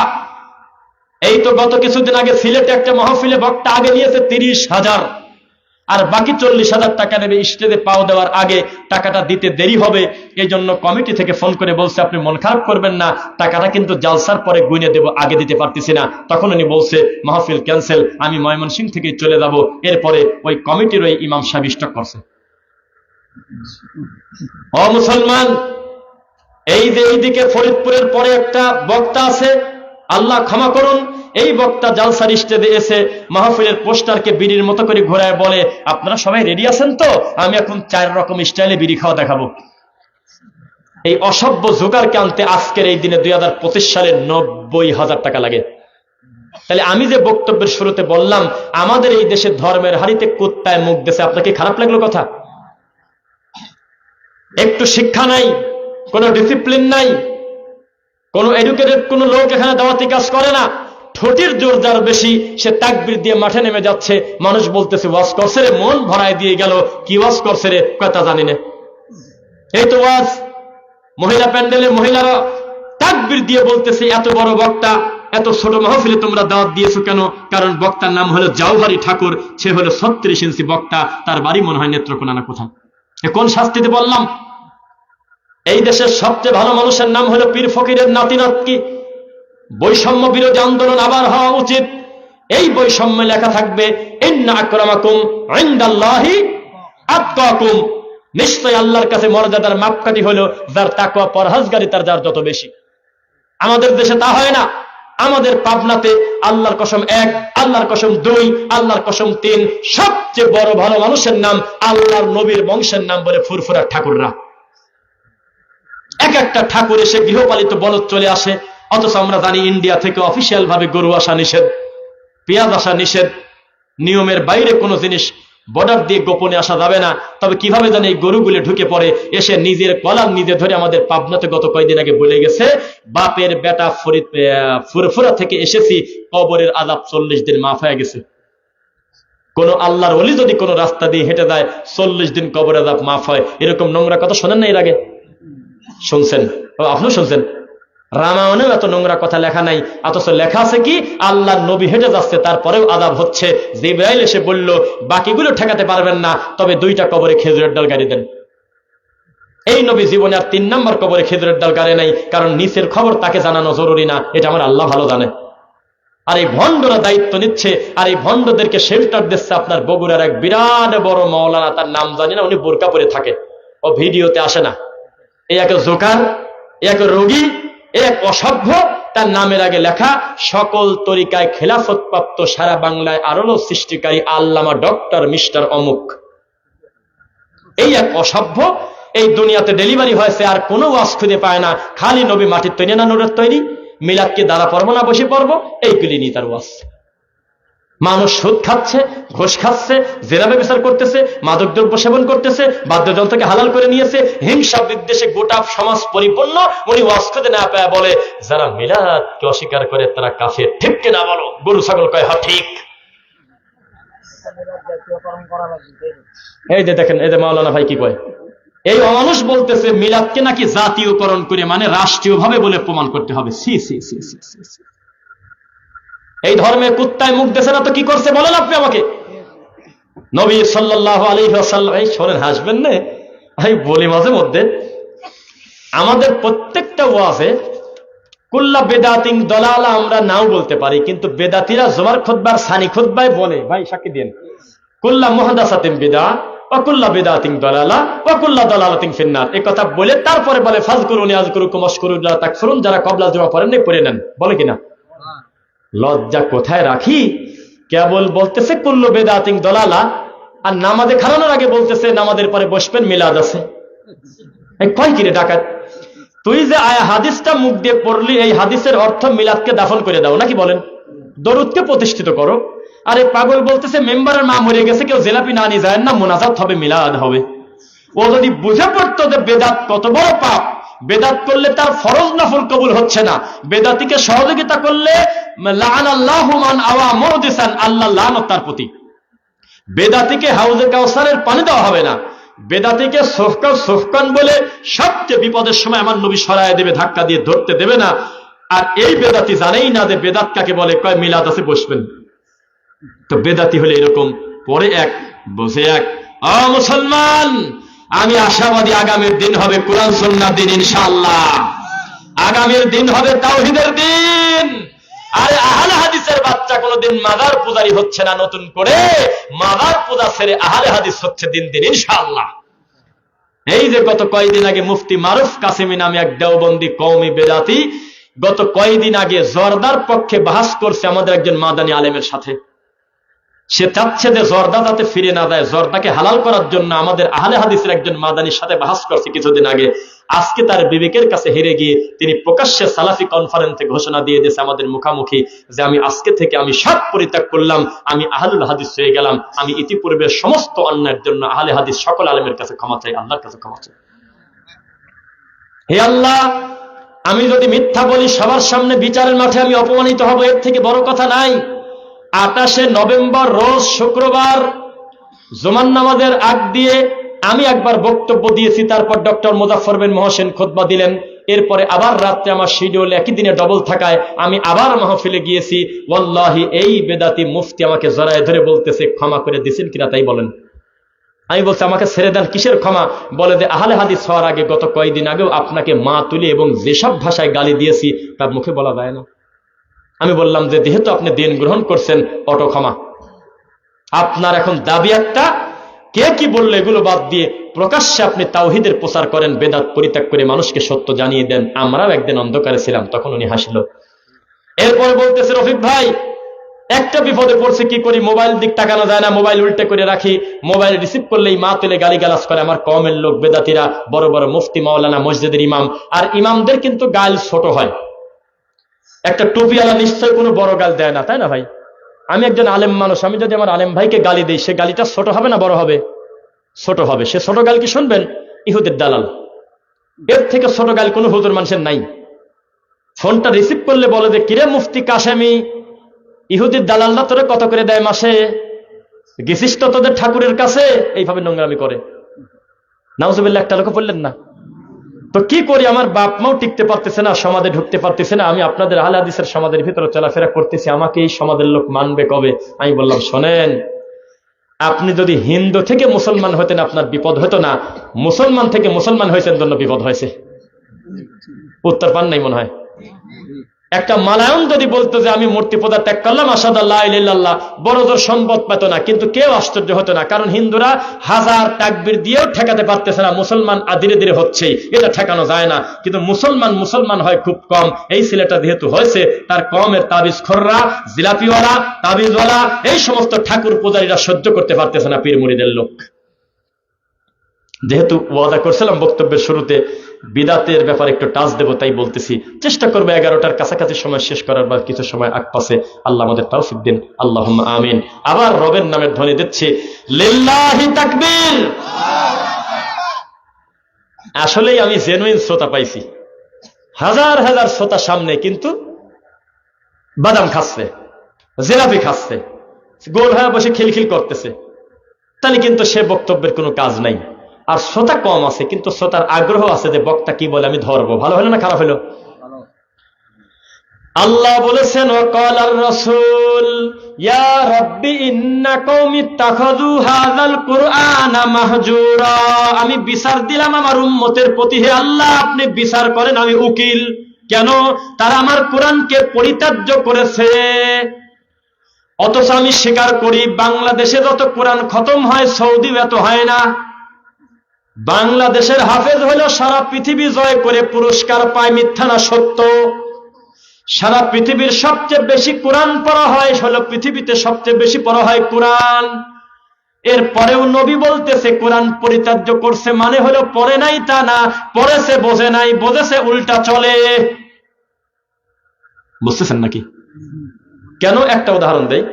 এই তো গত কিছুদিন আগে সিলেটে একটা মাহফিলে বক্তা আগে নিয়েছে 30,000, আর বাকি 40,000 টাকা নেবে স্টেজে পাও দেওয়ার আগে। টাকাটা দিতে দেরি হবে, এই জন্য কমিটি থেকে ফোন করে বলছে আপনি মন খারাপ করবেন না, টাকাটা কিন্তু জালসার পরে গুনে দেব, আগে দিতে পারতেছি না। তখন উনি বলছে মাহফিল ক্যান্সেল, আমি ময়মনসিংহ থেকে চলে যাব। এরপরে ওই কমিটির ওই ইমাম সাহেব স্টক করছে। ও মুসলমান, এই যে এইদিকে ফরিদপুরের পরে একটা বক্তা আছে, আল্লাহ ক্ষমা করুন, এই বক্তা জালসার স্টেজে এসে মাহফিলের পোস্টারকে বিড়ির মতো করে ঘোরায় বলে আপনারা সবাই রেডি আছেন তো, আমি এখন 4 রকম স্টাইলে বিড়ি খাওয়া দেখাবো। এই অসভ্য জোগাড়কে আনতে আজকের এই দিনে 2025 সালে 90,000 টাকা লাগে। তাহলে আমি যে বক্তব্যের শুরুতে বললাম আমাদের এই দেশে ধর্মের হাড়িতে কুত্তায় মুখ দেশে, আপনাকে খারাপ লাগলো কথা? একটু শিক্ষা নাই, কোনো ডিসিপ্লিন নাই, কোন এডুকেটেড কোন লোক এখানে দাওয়াতি কাজ করে না। ঠোঁটের জোর যার বেশি, সে তাকবীর দিয়ে মাঠে নেমে যাচ্ছে। মানুষ বলতেছে ওয়াজ করছে রে, মন ভরায় দিয়ে গেল। কি ওয়াজ করছে রে? কথা জানি না। এই তো ওয়াজ। মহিলা প্যান্ডেলে মহিলারা তাকবীর দিয়ে বলতেছে এত বড় বক্তা, এত ছোট মাহফিলে তোমরা দাওয়াত দিয়েছো কেন? কারণ বক্তার নাম হলো জাওহারি ঠাকুর, সে হলো 36 ইঞ্চি বক্তা, তার বাড়ি মনে হয় নেত্রকোনা না কোথাও। কোন শাস্তিতে বললাম? এই দেশের সবচেয়ে ভালো মানুষের নাম হলো পীর ফকিরের নাতি নাতকি। বৈষম্য বিরোধী আন্দোলন আবার হওয়া উচিত। এই বৈষম্যে লেখা থাকবে ইন্না আকরামাকুম ইনদাল্লাহি আতকাকুম, নিশ্চয় আল্লাহর কাছে মর্যাদার মাপকাঠি হলো যার তাকওয়া পরহেজগারি তার যার যত বেশি। আমাদের দেশে তা হয় না। আমাদের পাবনাতে আল্লাহর কসম 1, আল্লাহর কসম 2, আল্লাহর কসম 3, সবচেয়ে বড় ভালো মানুষের নাম আল্লাহর নবীর বংশের নাম বলে ফুরফুরা ঠাকুররা। এক একটা ঠাকুর এসে গৃহপালিত বলদ চলে আসে, অথচ আমরা জানি ইন্ডিয়া থেকে অফিসিয়াল ভাবে গরু আসা নিষেধ, পেঁয়াজ আসা নিষেধ, নিয়মের বাইরে কোনো জিনিস বর্ডার দিয়ে গোপনে আসা যাবে না। তবে কিভাবে জানি এই গরুগুলো ঢুকে পড়ে, এসে নিজের কলার নিজে ধরে আমাদের পাবনাতে গত কয়েকদিন আগে বলে গেছে, বাপের বেটা ফুরফুরা থেকে এসেছি, কবরের আযাব 40 দিন মাফ হয়ে গেছে। কোন আল্লাহর ওলি যদি কোনো রাস্তা দিয়ে হেঁটে যায় 40 দিন কবরের আযাব মাফ হয়, এরকম নোংরা কথা শোনেন না এর আগে? শুনছেন? আপনিও শুনছেন? রামায়ণেও এত নোংরা কথা লেখা নাই, অথচ লেখা আছে কি আল্লাহর নবী হেঁটে যাচ্ছে তারপরেও আযাব হচ্ছে। জিবরাইল এসে বলল বাকিগুলো ঠেকাতে পারবেন না, তবে 2টা কবরে খেজুরের ডাল গাড়ি দেন। এই নবী জীবনে আর 3 নম্বর কবরে খেজুরের ডাল গাড়ে নাই, কারণ নিচের খবর তাকে জানানো জরুরি না, এটা আমার আল্লাহ ভালো জানে। আর এই ভণ্ডরা দায়িত্ব নিচ্ছে, আর এই ভণ্ডদেরকে শেল্টার দিচ্ছে আপনার বগুড়ার এক বিরাট বড় মাওলানা, তার নাম জানি না, উনি বোরকা পরে থাকে, ও ভিডিওতে আসে না। এই এক জোকার, এক রোগী, এক অসভ্য, তার নামের আগে লেখা সকল তরিকায় খেলাফতপ্রাপ্ত সারা বাংলায় আরো সৃষ্টিকারী আল্লামা ডক্টর মিস্টার অমুক। এই এক অসভ্য এই দুনিয়াতে ডেলিভারি হয়েছে, আর কোনো ওয়াজ খুঁজে পায় না, খালি নবী মাটির তৈরি না নুরের তৈরি, মিলাদকে দ্বারা পড়বো না বসে পড়বো, এইগুলি নিয়ে তার ওয়াজ। মানুষ সুদ খাচ্ছে, ঘুষ খাচ্ছে, জেনা ব্যভিচার করতেছে, মাদকদ্রব্য সেবন করতেছে, বাদ্যযন্ত্রকে হালাল করে নিয়েছে, হিংসা বিদ্বেষে গোটা সমাজ পরিপূর্ণ। উনি ওয়াজ খুঁজে না পায় বলে যারা মিলাদকে অস্বীকার করে তারা কাফের। ঠিক কিনা বলো? গরু ছাগল কয় হ্যাঁ ঠিক। এই যে দেখেন, এই যে মাওলানা ভাই কি কয়, এই অমানুষ বলতেছে মিলাদকে নাকি জাতীয়করণ করে, মানে রাষ্ট্রীয় ভাবে বলে প্রমাণ করতে হবে। সি সি সি সি সি। এই ধর্মে কুত্তায় মুখ দেশে না তো কি করছে বলেন আপনি আমাকে? নবী সাল্লাল্লাহু আলাইহি ওয়াসাল্লাম, এই শোনেন, হাসবেন না, আমি বলি মাঝে মধ্যে আমাদের প্রত্যেকটা ওয়াজে কুল্লা বেদাতিন দলালা আমরা নাও বলতে পারি, কিন্তু বেদাতিরা জুমার খুতবার সানি খুতবায় বলে, ভাই সাক্ষী দেন, কুল্লা মুহাদাসাতিন বিদআ ওয়া কুল্লা বিদআতিন দলালা ওয়া কুল্লা দলালাতিন ফিন্নার। এই কথা বলে তারপরে বলে ফাযকুরুনি আযকুরুকুম ওয়াশকুরুল্লাহ তাকফুরুন। যারা কবলা জুমা পড়েন নাই পড়ে নেন, বলে কিনা? লজ্জা কোথায় রাখি? কেবল বলতেছে কুল্লু বেদাতিন দলালা, আর নামাজে খাড়ানোর আগে বলতেছে নামাজের পরে বসবেন, মিলাদ আছে। কয় কিরে ডাকাত, তুই যে আয়া হাদিসটা মুখ দিয়ে পড়লি, এই হাদিসের অর্থ মিলাদকে দাফন করে দাও নাকি? বলেন, দরুদকে প্রতিষ্ঠিত করো। আর এই পাগল বলতেছে মেম্বারের মা মরে গেছে, কেউ জেলাপি না নিয়ে যায় না, মোনাজাত হবে, মিলাদ হবে। ও যদি বুঝে পড়তো যে বেদাত কত বড় পাপ, বেদাত করলে তার ফরজ নফল কবুল হচ্ছে না, বেদাতিকে সহযোগিতা করলে লাআনাল্লাহু মান আওয়া মুহদিসান, আল্লাহ লানত তার প্রতি। বেদাতিকে হাউজে কাউসারের পানি দেওয়া হবে না, বেদাতিকে সোফকান বলে সবচেয়ে বিপদের সময় আমার নবী সরায় দেবে, ধাক্কা দিয়ে ধরতে দেবে না। আর এই বেদাতি জানেই না যে বেদাত কাকে বলে, কয় মিলাদ আছে বসবেন। তো বেদাতি হলে এরকম, পরে এক বসে এক। মুসলমান, আমি আশাবাদী আগামীর দিন হবে কোরআন সুন্নাহর দিন ইনশাআল্লাহ। আগামীর দিন হবে তাওহীদের দিন। আরে আহলে হাদিসের বাচ্চা কোনোদিন মাজার পূজারি হচ্ছে না, নতুন করে মাজার পূজা ছেড়ে আহলে হাদিস হচ্ছে দিন দিন ইনশাআল্লাহ। এই যে গত কয়েকদিন আগে মুফতি মারুফ কাসেমি নামে এক দেওবন্দি কওমি বেদাতি গত কয়েকদিন আগে জর্দার পক্ষে বাহাস করছে আমাদের একজন মাদানী আলেমের সাথে। সে চাচ্ছে যে জর্দা যাতে ফিরে না যায়, জর্দাকে হালাল করার জন্য আমাদের আহলে হাদিসের একজন মাদানীর সাথে বাহাস করছে কিছুদিন আগে। আজকে তার বিবেকের কাছে হেরে গিয়ে তিনি প্রকাশ্যে সালাফি কনফারেন্সে ঘোষণা দিয়ে দিয়েছে আমাদের মুখামুখি, যে আমি আজকে থেকে আমি সব পরিত্যাগ করলাম, আমি আহলুল হাদিস হয়ে গেলাম। আমি ইতিপূর্বে সমস্ত অন্যায়ের জন্য আহলে হাদিস সকল আলেমের কাছে ক্ষমা চাই, আল্লাহর কাছে ক্ষমা চাই। হে আল্লাহ, আমি যদি মিথ্যা বলি সবার সামনে বিচারের মাঠে আমি অপমানিত হব, এর থেকে বড় কথা নাই। 28 নভেম্বর রোজ শুক্রবার জুমার নামাজের আগ দিয়ে আমি একবার বক্তব্য দিয়েছি, তারপর ডক্টর মুজাফফর বিন মহসিন খুতবা দিলেন। এরপরে আবার রাত্রে আমার শিডিউল একই দিনে ডবল থাকায় আমি আবার মাহফিলে গিয়েছি। ওয়াল্লাহি এই বেদাতি মুফতি আমাকে জড়ায় ধরে বলতেছে ক্ষমা করে দিয়েছেন কিনা তাই বলেন। আমি বলছি আমাকে ছেড়ে দেন, কিসের ক্ষমা? বলে যে আহলে হাদিস হওয়ার আগে গত কয়েকদিন আগেও আপনাকে মা তুলি এবং যেসব ভাষায় গালি দিয়েছি তার মুখে বলা যায় না। আমি বললাম যে যেহেতু আপনি দিন গ্রহণ করছেন, অটো ক্ষমা। আপনার এখন দাবি একটা, কে কি বললো এগুলো বাদ দিয়ে প্রকাশ্যে আপনি তাওহীদের প্রচার করেন, বেদাত পরিত্যাগ করে মানুষকে সত্য জানিয়ে দেন। আমরাও একদিন অন্ধকারে ছিলাম। তখন উনি হাসলো। এরপরে বলতেছে, রফিক ভাই একটা বিপদে পড়ছে, কি করি? মোবাইল দিক তাকানো যায় না, মোবাইল উল্টে করে রাখি, মোবাইল রিসিভ করলেই মা তুলে গালিগালাজ করে আমার কওমের লোক, বেদাতিরা, বড় বড় মুফতি মাওলানা, মসজিদের ইমাম। আর ইমামদের কিন্তু গাল ছোট হয়। একটা টুপিওয়ালা নিশ্চয় কোনো বড় গাল দেয় না, তাই না ভাই? আমি একজন আলেম মানুষ, আমি যদি আমার আলেম ভাইকে গালি দিই, সে গালিটা ছোট হবে না বড় হবে? ছোট হবে। সে ছোট গাল কি শুনবেন? ইহুদের দালাল। এর থেকে ছোট গাল কোনো হুজুর মানুষের নাই। ফোনটা রিসিভ করলে বলে যে, কিরে মুফতি কাশেমি, ইহুদির দালালরা তোরে কত করে দেয় মাসে? গেছিস তো তোদের ঠাকুরের কাছে? এইভাবে নোংরামি করে। নাউজুবিল্লাহ, একটা লোক বললেন না? তো কি করি? আমার বাপ মাও টিকতে পারতেছে না, সমাজে ঢুকতে পারতেছে না। আমি আপনাদের আহলে হাদিসের সমাজের ভিতরে চলাফেরা করতেছি, আমাকে এই সমাজের লোক মানবে কবে? আমি বললাম, শোনেন, আপনি যদি হিন্দু থেকে মুসলমান হতেন আপনার বিপদ হতো না, মুসলমান থেকে মুসলমান হয়েছেন জন্য বিপদ হয়েছে। উত্তর পান নাই মনে হয়। একটা মালায়ন যদি বলতো যে আমি মূর্তি পূজা ত্যাগ করলাম, আশহাদু আল্লা ইলাহা ইল্লাল্লাহ, বড় জোর সম্পদ পেত না, কিন্তু কেউ আশ্চর্য হতো না। কারণ হিন্দুরা হাজার তাকবীর দিয়েও ঠেকাতে পারতেছে না, মুসলমান ধীরে ধীরে হচ্ছেই, এটা ঠেকানো যায় না। কিন্তু মুসলমান হয় খুব কম। এই ছেলেটা যেহেতু হয়েছে, তার কমের তাবিজ খোররা, জিলাপিওয়ালা, তাবিজওয়ালা, এই সমস্ত ঠাকুর পূজারীরা সহ্য করতে পারতেছে না পীর মুরিদের লোক। যেহেতু ওয়াদা করছিলাম বক্তব্যের শুরুতে বিদাতের ব্যাপারে একটু টাচ দেব, তাই বলতেছি। চেষ্টা করবো 11টার কাছাকাছি সময় শেষ করার, বা কিছু সময় আগ পাশে। আল্লাহ আমাদের তৌফিক দিন, আল্লাহুম্মা আমিন। আবার রবের নামের ধ্বনি দিচ্ছি, লিল্লাহি তাকবীর। আসলেই আমি জেনুইন শ্রোতা পাইছি, হাজার হাজার শ্রোতা সামনে, কিন্তু বাদাম খাচ্ছে, জিলাপি খাচ্ছে, গোল হয়ে বসে খিলখিল করতেছে। তাহলে কিন্তু সে বক্তব্যের কোনো কাজ নাই। আর শ্রোতা কম আছে, কিন্তু শ্রোতার আগ্রহ আছে যে বক্তা কি বলে আমি ধরবো। ভালো হলো না খারাপ হলো? আল্লাহ বলেছেন, ওয়াকালার রাসূল ইয়া রাব্বি ইন্না কওমি ইত্তাখাযু হাযাল কুরআনা মাহজুরা। আমি বিচার দিলাম আমার উম্মতের প্রতি, হে আল্লাহ আপনি বিচার করেন, আমি উকিল। কেন? তারা আমার কোরআনকে পরিত্যাজ্য করেছে। অথচ আমি স্বীকার করি, বাংলাদেশে যত কোরআন খতম হয়, সৌদি এত হয় না। বাংলাদেশের হাফেজ হলো সারা পৃথিবী জয় করে পুরস্কার পায়, মিথ্যা না সত্য? সারা পৃথিবীর সবচেয়ে বেশি কোরআন পড়া হয়, হলো পৃথিবীতে সবচেয়ে বেশি পড়া হয় কোরআন। এরপরেও নবী বলতেছে কোরআন পরিত্যাজ্য করছে, মানে হলো পড়ে নাই তা না, পড়েছে বোঝে নাই, বোঝেছে উল্টা চলে। বুঝতেছেন নাকি? কেন? একটা উদাহরণ দেই।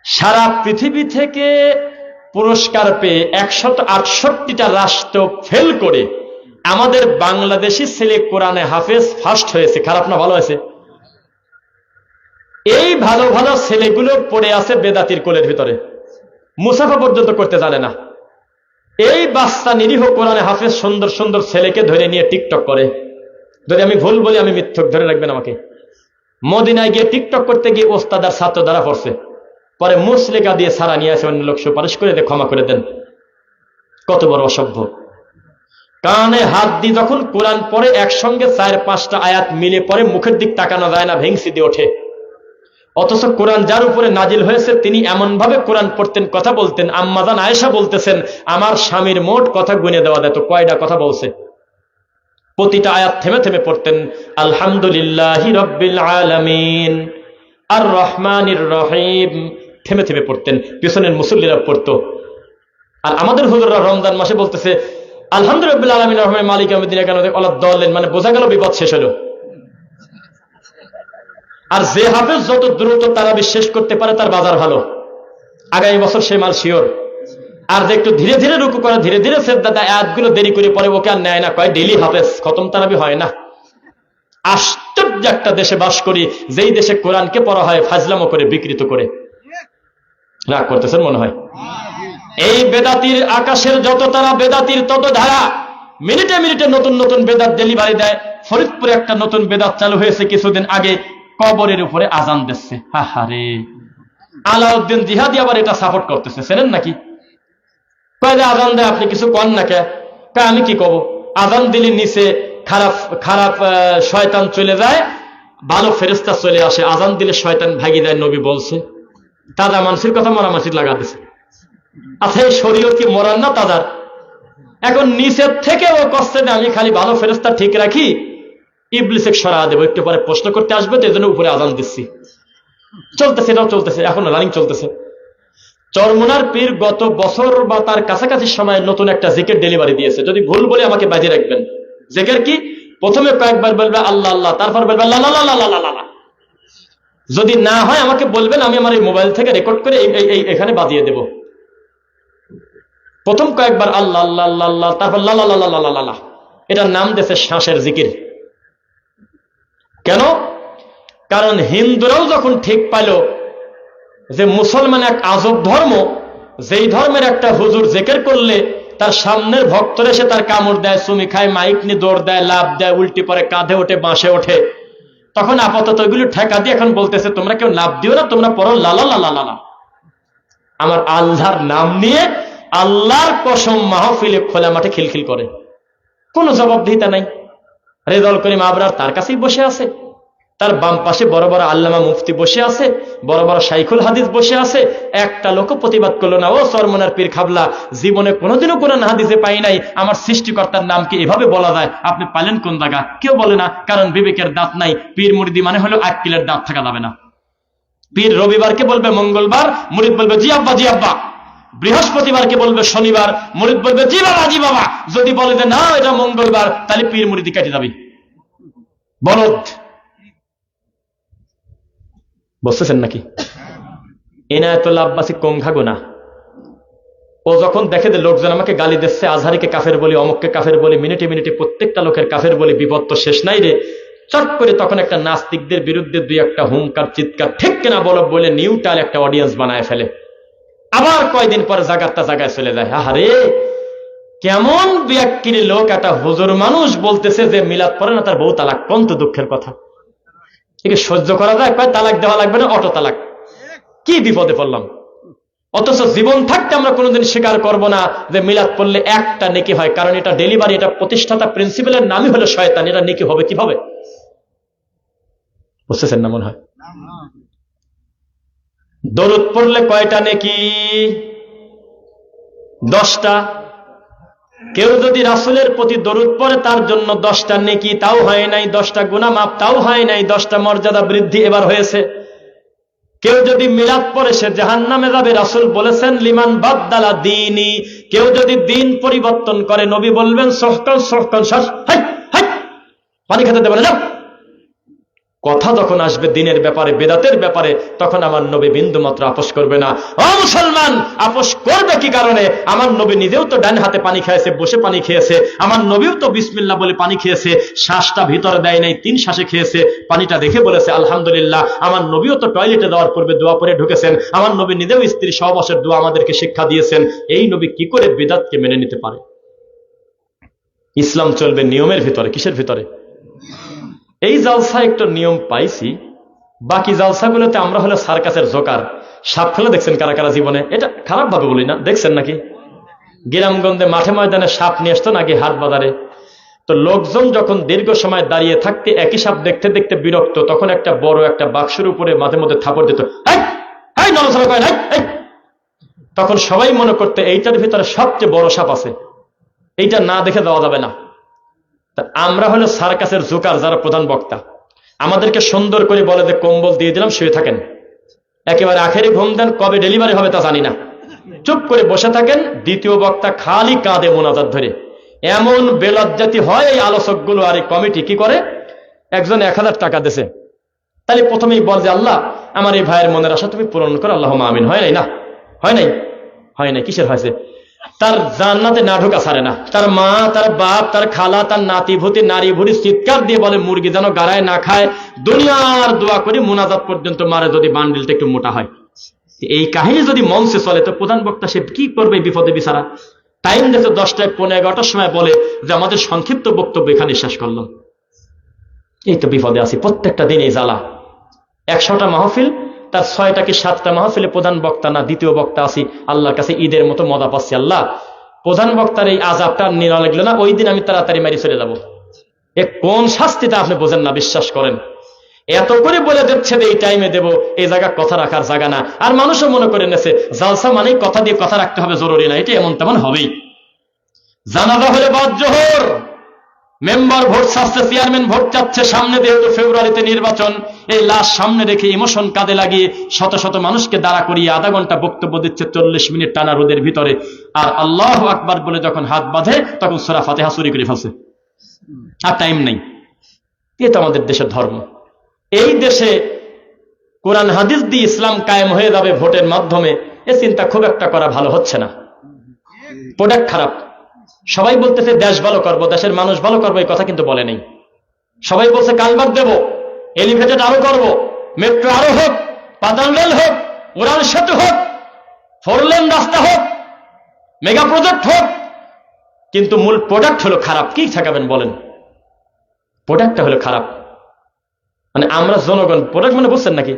সারা পৃথিবী থেকে পুরস্কার পেয়ে 168টা রাষ্ট্র ফেল করে আমাদের বাংলাদেশি ছেলে কোরআনে হাফেজ ফার্স্ট হয়েছে। খারাপ না ভালো হয়েছে? এই ভালো ভালো ছেলেগুলো পড়ে আছে বেদাতির কোলের ভিতরে, মুসাফা পর্যন্ত করতে জানে না। এই বাচ্চা নিরীহ কোরআনে হাফেজ সুন্দর সুন্দর ছেলেকে ধরে নিয়ে টিকটক করে। যদি আমি ভুল বলি আমি মিথ্যক, ধরে রাখবেন আমাকে। মদিনায় গিয়ে টিকটক করতে গিয়ে ওস্তাদ আর ছাত্র দ্বারা পড়ছে, পরে মুসলেকা দিয়ে সারা নিয়ে আসে, অন্য লোক সুপারিশ করে দিয়ে ক্ষমা করে দেন। কত বড় অসভ্য! কানে হাত দিয়ে যখন কোরআন পড়ে, একসঙ্গে 4-5টা আয়াত মিলে পড়ে, মুখের দিক তাকানো যায় না, ভেংসি দিয়ে ওঠে। অথচ কোরআন যার উপরে নাজিল হয়েছে তিনি এমন ভাবে কোরআন পড়তেন, কথা বলতেন। আম্মাজান আয়েশা বলতেছেন, আমার স্বামীর মোট কথা গুনে দেওয়া যেত, কয়টা কথা বলছে। প্রতিটা আয়াত থেমে থেমে পড়তেন, আলহামদুলিল্লাহি রাব্বিল আলামিন আর রহমানির রহিম, থেমে থেমে পড়তেন। পিছনের মুসল্লিরা পড়তো। আর আমাদের হুজুররা রমজান মাসে বলতেছে আলহামদুলিল্লাহ আলামিন রহমান মালিক ইয়াউমিদ্দিন, কেন দলেন, মানে বোঝা গেল বিপদ শেষ হলো। আর যে হাফেজ যত দ্রুত তারা বিশ্বাস করতে পারে তার বাজার ভালো, আগামী বছর সে মাল শিওর। আর যে একটু ধীরে ধীরে রুকু করে, ধীরে ধীরে সেজদা আয়াতগুলো দেরি করে পরে, ওকে আর নেয় না, কয় ডেইলি হাফেজ, খতম তারাবি হয় না। আশ্চর্য একটা দেশে বাস করি, যেই দেশে কোরআনকে পড়া হয় ফাজলামো করে, বিকৃত করে। রাগ করতেছেন মনে হয়? এই বেদাতির আকাশের যত তারা, বেদাতির তত ধারা। মিনিটে মিনিটে নতুন নতুন বেদাত ডেলিভারি দেয়। ফরিদপুরে একটা নতুন বেদাত চালু হয়েছে কিছুদিন আগে, কবরের উপরে আজান দিচ্ছে। হাহারে, আলাউদ্দিন জিহাদি আবার এটা সাপোর্ট করতেছে, চেনেন নাকি? কয় যে আজান দেয়, আপনি কিছু কন না কে? আমি কি কব? আজান দিলে নিচে খারাপ খারাপ শয়তান চলে যায়, ভালো ফেরেশতা চলে আসে, আজান দিলে শয়তান ভাগি দেয়, নবী বলছে। তাজা মানুষের কথা মরা মাসির লাগা দিছে। আচ্ছা, এই শরীয়ত কি মরার না তাজার? এখন নিচের থেকে ও কষ্টে আমি খালি ভালো ফেরেশতা ঠিক রাখি, ইবলিসে সরা দেবো, একটু পরে প্রশ্ন করতে আসবে, তো এই জন্য উপরে আজান দিচ্ছি। চলতেছে, এটাও চলতেছে, এখন রানিং চলতেছে। চরমোনার পীর গত বছর বা তার কাছাকাছি সময় নতুন একটা জিকির ডেলিভারি দিয়েছে। যদি ভুল বলে আমাকে বাজিয়ে রাখবেন। জিকির কি? প্রথমে কয়েকবার বলবে আল্লাহ আল্লাহ, তারপর বলবে লা লা লা লা লা লা। যদি না হয় আমাকে বলবেন, আমি আমার এই মোবাইল থেকে রেকর্ড করে এখানে বাজিয়ে দেব। প্রথম কয়েকবার আল্লাহ আল্লাহ আল্লাহ আল্লাহ, তারপর লা লা লা লা লা লা। এটার নাম দিয়েছে শ্বাসের জিকির। কেন? কারণ হিন্দুরাও যখন ঠিক পাইল যে মুসলমান এক আজব ধর্ম, যেই ধর্মের একটা হুজুর জিকির করলে তার সামনের ভক্তরা এসে তার কামড় দেয়, চুমি খায়, মাইক নিয়ে দৌড় দেয়, লাভ দেয়, উল্টি পরে, কাঁধে ওঠে, বাঁশে ওঠে, তখন আপাতত এগুলো ঠেকা দিয়ে এখন বলতেছে তোমরা কেউ লাভ দিও না, তোমরা পড়ো লালা লালা লালা। আমার আল্লাহর নাম নিয়ে আল্লাহর কসম মাহফিলে খোলা মাঠে খিলখিল করে, কোনো জবাবদিহিতা নাই। রেজাউল করিম আবরার তার কাছেই বসে আছে, তার বাম পাশে বড় বড় আল্লামা মুফতি বসে আছে, বড় বড় শাইখুল হাদিস বসে আছে। একটা লোক প্রতিবাদ করলো না। ও চরমোনার পীর খাবলা, জীবনে কোনোদিনও কোরআন হাদিসে পাই নাই আমার সৃষ্টিকর্তার নামকে এভাবে বলা যায়, আপনি পাইলেন কোন জায়গা? কেউ বলে না, কারণ বিবেকের দাঁত নাই। পীর মুরিদি মানে হলো আক্কেলের দাঁত থাকা যাবে না। পীর রবিবারকে বলবে মঙ্গলবার, মুরিদ বলবে জি আব্বা জি আব্বা। বৃহস্পতিবারকে বলবে শনিবার, মুরিদ বলবে জি বাবা জি বাবা। যদি বলে যে না এটা মঙ্গলবার, তাহলে পীর মুরিদি কেটে যাবে। বলদ, বুঝতেছেন নাকি? এনায়েতুল্লাহ আব্বাসী কম খাগো না। ও যখন দেখে যে লোকজন আমাকে গালি দিচ্ছে, আজহারিকে কাফের বলি, অমুককে কাফের বলি, মিনিটে মিনিটে প্রত্যেকটা লোকের কাফের বলি, বিপদ তো শেষ নাই রে, চট করে তখন একটা নাস্তিকদের বিরুদ্ধে দুই একটা হুঙ্কার চিৎকার ঠিক কিনা বলো বলে নিউট্রাল একটা অডিয়েন্স বানায় ফেলে। আবার কয়দিন পরে জায়গাটা জায়গায় চলে যায়। আহারে, কেমন বিয়াক্কিরি লোক! একটা হুজুর মানুষ বলতেছে যে মিলাদ পড়ে না, তার বউ তালাক। কোন তো দুঃখের কথা! একে সহ্য করা যায়? কয় তালাক দেওয়া লাগবে না, অটো তালাক। কি বিপদে পড়লাম! অথচ জীবন থাকতে আমরা কোনোদিন স্বীকার করব না যে মিলাদ পড়লে একটা নেকি হয়, কারণ এটা ডেলিভারি, এটা প্রতিষ্ঠাতা প্রিন্সিপালের নামই হলো শয়তান। এটা নেকি হবে কিভাবে? বুঝতেছেন না মনে হয়? দরুদ পড়লে কয়টা নেকি? 10টা। কেউ যদি রাসূলের প্রতি দরুদ পড়ে তার জন্য 10টা নেকি, তাও হয় নাই। 10টা গুনাহ মাফ, তাও হয় নাই। 10টা মর্যাদা বৃদ্ধি এবার হয়েছে। কেউ যদি মিলাদ পড়ে সে জাহান্নামে যাবে। রাসূল বলেছেন লিমান বাদদালা দীনি, কেউ যদি দিন পরিবর্তন করে নবী বলবেন সহকান সহকান শ্বাস, হাই হাই, পানি খেতে দেবেন না। কথা যখন আসবে দিনের ব্যাপারে, বেদাতের ব্যাপারে, তখন আমার নবী বিন্দু মাত্র আপোষ করবে না। ও মুসলমান, আপোষ করবে কি কারণে? আমার নবী নিজেও তো ডান হাতে পানি খেয়েছে, বসে পানি খেয়েছে। আমার নবীও তো বিসমিল্লাহ বলে পানি খেয়েছে, শ্বাসটা ভিতরে দেয় নাই, 3 শ্বাসে খেয়েছে। পানিটা দেখে বলেছে আলহামদুলিল্লাহ। আমার নবীও তো টয়লেটে যাওয়ার পূর্বে দোয়া পড়ে ঢুকেছেন। আমার নবী নিজেও স্ত্রী সহবাসের দোয়া আমাদেরকে শিক্ষা দিয়েছেন। এই নবী কি করে বিদআতকে মেনে নিতে পারে? ইসলাম চলবে নিয়মের ভিতরে। কিসের ভিতরে? এই জালসা একটু নিয়ম পাইছি, বাকি জালসাগুলোতে আমরা হলো সার্কাসের জোকার। সাপ ফেলে দেখছেন কারা কারা জীবনে? এটা খারাপ ভাবে বলি না, দেখছেন নাকি? গ্রামগঞ্জে মাঠে ময়দানে সাপ নিয়ে আসতো নাকি হাট বাজারে, তো লোকজন যখন দীর্ঘ সময় দাঁড়িয়ে থাকতে একই সাপ দেখতে দেখতে বিরক্ত, তখন একটা বড় একটা বাক্সের উপরে মাঝে মধ্যে থাপড় দিত, তখন সবাই মনে করতে এইটার ভিতরে সবচেয়ে বড় সাপ আছে, এইটা না দেখে দেওয়া যাবে না। আমরা হলো সার্কাসের জোকার, যারা প্রধান বক্তা আমাদেরকে সুন্দর করে বলে যে কম্বল দিয়ে দিলাম, শুয়ে থাকেন, একেবারে আখেরি ঘুম দেন, কবে ডেলিভারি হবে তা জানি না, চুপ করে বসে থাকেন। দ্বিতীয় বক্তা খালি কাঁদে মোনাজাত ধরে। এমন বেলজ্জাতি হয় এই আলোচকগুলো। আর এই কমিটি কি করে? একজন 1000 টাকা দিয়েছে, তাহলে প্রথমেই বল যে আল্লাহ আমার এই ভাইয়ের মনের আশা তুমি পূরণ করো, আল্লাহুম্মা আমিন। হয় নাই? না হয় নাই, হয় নাই। কিসের হয়েছে? তার জান্নাতে না ঢোকা ছাড়ে না। তার মা, তার বাপ, তার খালা, তার নাতি ভূতি, নারী ভুড়ি চিৎকার দিয়ে বলে মুরগি যেন গাড়ায় না খায়। দুনিয়ার দোয়া করি মোনাজাত পর্যন্ত মারে যদি বান্ডিলটা একটু মোটা হয়। এই কাহিনী যদি মঞ্চে চলে তো প্রধান বক্তা সে কি করবে বিপদে বিছাড়া? টাইম দেখে 10টায় 11:15টার সময় বলে যে আমাদের সংক্ষিপ্ত বক্তব্য এখানে শেষ করলাম। এই তো বিপদে আছি প্রত্যেকটা দিন। এই জ্বালা 100টা মাহফিল, তার 6টা কি 7টা মাহফিলে প্রধান বক্তা না দ্বিতীয় বক্তা আছি। আল্লাহর কাছে ঈদের মতো মজা পাচ্ছি। আল্লাহ প্রধান বক্তার এই আযাবটা নিরা লাগলো না, ওই দিন আমি তাড়াতাড়ি মারি চলে যাব। এ কোন শাস্তিটা আপনি বোঝেন না, বিশ্বাস করেন। এত করে বলে দিচ্ছে যে এই টাইমে দেব, এই জায়গা কথা রাখার জায়গা না। আর মানুষও মনে করে নেছে জালসা মানে কথা দিয়ে কথা রাখতে হবে, জরুরি না, এটা এমন তেমন হবেই। জানাজা হলে বাদ জোহর, মেম্বার ভোট চাচ্ছে, চেয়ারম্যান ভোট চাচ্ছে, সামনে যেহেতু ফেব্রুয়ারিতে নির্বাচন, এই লাশ সামনে রেখে ইমোশন কাঁধে লাগিয়ে শত শত মানুষকে দাঁড়া করিয়ে আধা ঘন্টা বক্তব্য দিচ্ছে 40 মিনিট টানা রোদের ভিতরে। আর আল্লাহু আকবার বলে যখন হাত বাঁধে তখন সূরা ফাতিহা চুরি করে ফেলছে, আর টাইম নেই। এ তো আমাদের দেশের ধর্ম। এই দেশে কোরআন হাদিস দিয়ে ইসলাম কায়েম হয়ে যাবে ভোটের মাধ্যমে, এ চিন্তা খুব একটা করা ভালো হচ্ছে না। প্রোডাক্ট খারাপ। সবাই বলতেছে দেশ ভালো করবো, দেশের মানুষ ভালো করবো, এই কথা কিন্তু বলে নেই। সবাই বলছে কালভার্ট দেব, এলিভেটেড আরো করব, মেট্রো আরো হোক, পাতাল রেল হোক, উড়ান সেতু হোক, 4 লেন রাস্তা হোক, মেগা প্রজেক্ট হোক, কিন্তু মূল প্রোডাক্ট হলো খারাপ। কি ঠেকাবেন বলেন? প্রোডাক্টটা হলো খারাপ। মানে আমরা জনগণ প্রোডাক্ট মানে বুঝছেন নাকি?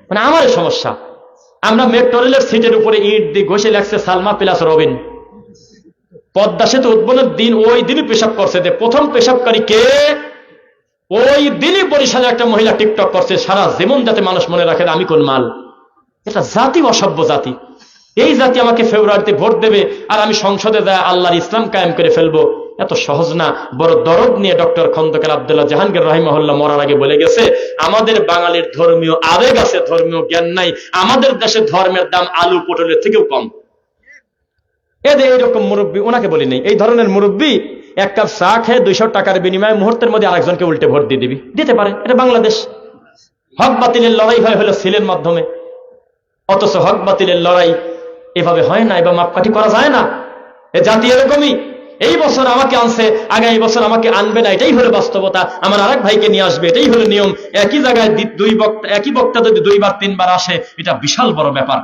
মানে আমার সমস্যা, আমরা মেট্রো রেলের সিটের উপরে ইট দিয়ে ঘষে লাগছে সালমা প্লাস রবিন। পদ্মা সেতু উদ্বোধনের দিন ওই দিনই পেশাব করছে, যে প্রথম পেশাবকারী কে, ওই দিনই বরিশালে একটা মহিলা টিকটক করছে, সারা জীবন যাতে মানুষ মনে রাখে আমি কোন মাল। এটা জাতি অসভ্য জাতি। এই জাতি আমাকে ফেব্রুয়ারিতে ভোট দেবে আর আমি সংসদে যায় আল্লাহর ইসলাম কায়েম করে ফেলবো, এত সহজ না। বড় দরদ নিয়ে ডক্টর খন্দকার আব্দুল্লাহ জাহাঙ্গীর রাহিমাহুল্লাহ মরার আগে বলে গেছে, আমাদের বাঙালির ধর্মীয় আবেগ আছে, ধর্মীয় জ্ঞান নাই। আমাদের দেশে ধর্মের দাম আলু পটলের থেকেও কম। এদের এইরকম মুরব্বী, ওনাকে বলি নেই, এই ধরনের মুরব্বী এক কাপ চা খেয়ে 200 টাকার বিনিময়ে মুহূর্তের মধ্যে আরেকজনকে উল্টে ভোট দিয়ে দিবি, দিতে পারে। এটা বাংলাদেশ। হক বাতিলের লড়াই হয় হলো সিলের মাধ্যমে, অথচ হক বাতিলের লড়াই এভাবে হয় না, এবং মাপকাঠি করা যায় না। এ জাতি এরকমই। এই বছর আমাকে আনছে, আগামী বছর আমাকে আনবে না, এটাই হলো বাস্তবতা। আমার আরেক ভাইকে নিয়ে আসবে, এটাই হলো নিয়ম। একই জায়গায় একই বক্তা যদি 2 বার 3 বার আসে, এটা বিশাল বড় ব্যাপার।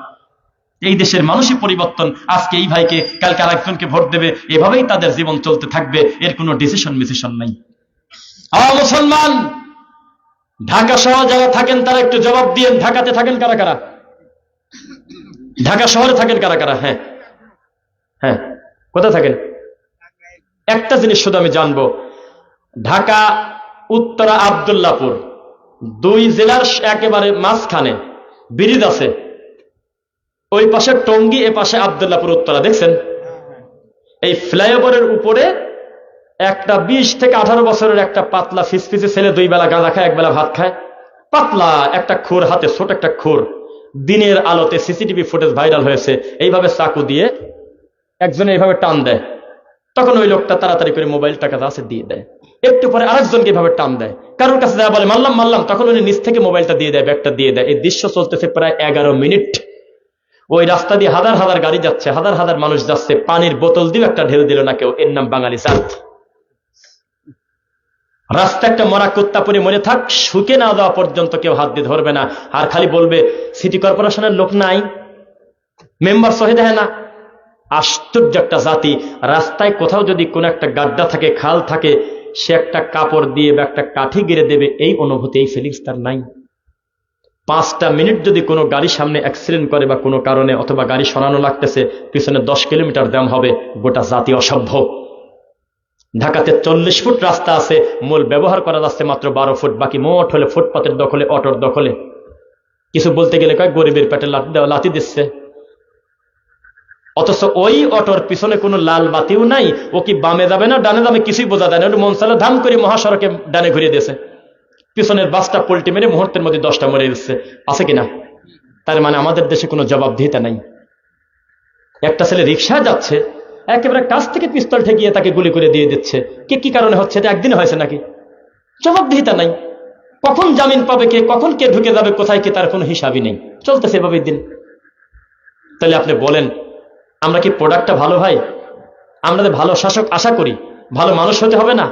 এই দেশের মানুষই পরিবর্তন। আজকে এই ভাইকে, কালকে আরেকজনকে ভোট দেবে, এভাবেই তাদের জীবন চলতে থাকবে, এর কোনো ডিসিশন নাই। মুসলমান, ঢাকা সহ যারা থাকেন তারা একটু জবাব দিয়েন, ঢাকাতে থাকেন কারা কারা? ঢাকা শহরে থাকেন কারা কারা? হ্যাঁ হ্যাঁ, কোথায় থাকেন? একটা জিনিস শুধু আমি জানবো, ঢাকা উত্তরা আব্দুল্লাহপুর, 2 জেলার একেবারে মাঝখানে ব্রিজ আছে, ওই পাশে টঙ্গী, এ পাশে আব্দুল্লাহপুর উত্তরা, দেখছেন? এই ফ্লাইওভারের উপরে একটা 20 থেকে 18 বছরের একটা পাতলা ফিসফিসে ছেলে 2 বেলা গাঁজা খায়, 1 বেলা ভাত খায়, পাতলা একটা খুর হাতে, ছোট একটা খুর। দিনের আলোতে সিসিটিভি ফুটেজ ভাইরাল হয়েছে, এইভাবে চাকু দিয়ে একজনে এইভাবে টান দেয়, তখন ওই লোকটা তাড়াতাড়ি করে মোবাইল টাকা আছে দিয়ে দেয়। একটু পরে আরেকজনকে এভাবে টান দেয়, কারোর কাছে যায় বলে মারলাম মারলাম, তখন উনি নিচ থেকে মোবাইলটা দিয়ে দেয়, ব্যাগটা দিয়ে দেয়। এই দৃশ্য চলতেছে প্রায় 11 মিনিট। ওই রাস্তা দিয়ে হাজার হাজার গাড়ি যাচ্ছে, হাজার হাজার মানুষ যাচ্ছে, পানির বোতল দিয়ে একটা ঢেল দিল না কেউ। এর নাম বাঙালি জাত। রাস্তা একটা মরা কুত্তা পরে মরে থাক, শুকে না দেওয়া পর্যন্ত কেউ হাত দিয়ে ধরবে না। আর খালি বলবে সিটি কর্পোরেশনের লোক নাই, মেম্বার সহি দেয় না। আশ্চর্য একটা জাতি। রাস্তায় কোথাও যদি কোনো একটা গাড্ডা থাকে, খাল থাকে, সে একটা কাপড় দিয়ে বা একটা কাঠি গিরে দেবে, এই অনুভূতি, এই ফিলিংস তার নাই। 5টা মিনিট যদি কোনো গাড়ি সামনে অ্যাক্সিডেন্ট করে বা কোনো কারণে, অথবা গাড়ি সরানো লাগতেছে, পিছনে 10 কিলোমিটার জ্যাম হবে। গোটা জাতি অসভ্য। ঢাকাতে 40 ফুট রাস্তা আছে, মূল ব্যবহার করা যাচ্ছে মাত্র 12 ফুট, বাকি মোট হলে ফুটপাতের দখলে, অটোর দখলে। কিছু বলতে গেলে কয় গরিবের পেটে লাথি দিচ্ছে। অথচ ওই অটোর পিছনে কোনো লাল বাতিও নাই, ও কি বামে যাবে না ডানে যাবে কিছুই বোঝা যায় না। ওটা মন চালে ধাম করে মহাসড়কে ডানে ঘুরিয়ে দিয়েছে, পিছনের বাসটা পোল্টি মেরে মুহূর্তের মধ্যে 10টা মরে দিচ্ছে। আছে কিনা? তার মানে আমাদের দেশে কোনো জবাবদিহিতা নাই। একটা ছেলে রিক্সায় যাচ্ছে, একেবারে কাছ থেকে পিস্তল ঠেকিয়ে তাকে গুলি করে দিয়ে দিচ্ছে। কি কারণে হচ্ছে? এটা একদিনে হয়েছে নাকি? জবাবদিহিতা নাই। কখন জামিন পাবে কে, কখন কে ঢুকে যাবে কোথায় কে, তার কোনো হিসাবই নেই। চলতেছে এভাবে দিন। তাহলে আপনি বলেন, আমরা কি প্রোডাক্টটা ভালো? ভাই, আমরা ভালো শাসক আশা করি, ভালো মানুষ হতে হবে না?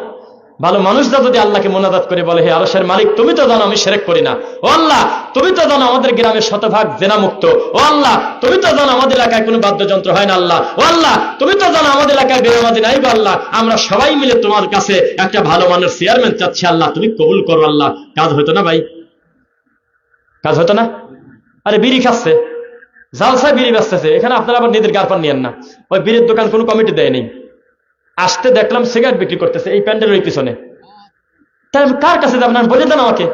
ভালো মানুষরা যদি আল্লাহকে মোনাজাত করে বলে, হে আরশের মালিক, তুমি তো জানো আমি শিরক করি না। ও আল্লাহ, তুমি তো জানো আমাদের গ্রামের 100% জেনা মুক্ত। ও আল্লাহ, তুমি তো জানো আমাদের এলাকায় কোনো বাদ্যযন্ত্র হয় না। আল্লাহ, ও আল্লাহ, তুমি তো জানো আমাদের এলাকায় বেনামাজি নাই। আল্লাহ, আমরা সবাই মিলে তোমার কাছে একটা ভালো মানের চেয়ারম্যান চাচ্ছি। আল্লাহ, তুমি কবুল করো। আল্লাহ, কাজ হইতো না ভাই? কাজ হতো না? আরে বিড়ি খাচ্ছে, জালসায় বিড়ি বেচতেছে, এখানে আপনারা আবার নিজের গারপান নিয়েন না। ওই বিড়ির দোকান কোনো কমিটি দেয় নেই। আসতে দেখলাম সিগারেট বিক্রি করতেছে এই প্যান্ডেলের ওই পিছনে। তাই কার কাছে যাবেন? বলে দেন আমাকে।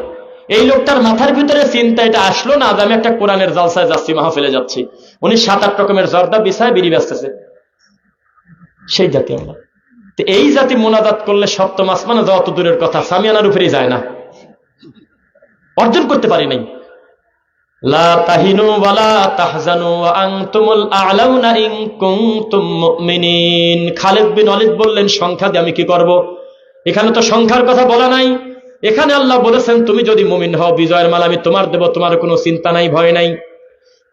এই লোকটার মাথার ভিতরে চিন্তা এটা আসলো না যে আমি একটা কোরআনের জালসায় যাচ্ছি, মাহফিলে যাচ্ছি। উনি 7-8 রকমের জর্দা বিছায় বিড়ি বেচতেছে। সেই জাতি আমরা। তো এই জাতি মোনাজাত করলে সপ্তম আসমানে যত দূরের কথা, সামিয়ানার উপরেই যায় না, অর্জন করতে পারি নাই। লা তাহিনু ওয়ালা তাহজানু ওয়া আনতুমুল আ'লাউনা ইন কুনতুম মুমিনিন। খালিদ বিন ওয়ালিদ বললেন, সংখ্যা দিয়ে আমি কি করব? এখানে তো সংখ্যার কথা বলা নাই। এখানে আল্লাহ বলেছেন তুমি যদি মুমিন হও, বিজয়ের মাল আমি তোমার দেব, তোমার কোনো চিন্তা নাই, ভয় নাই।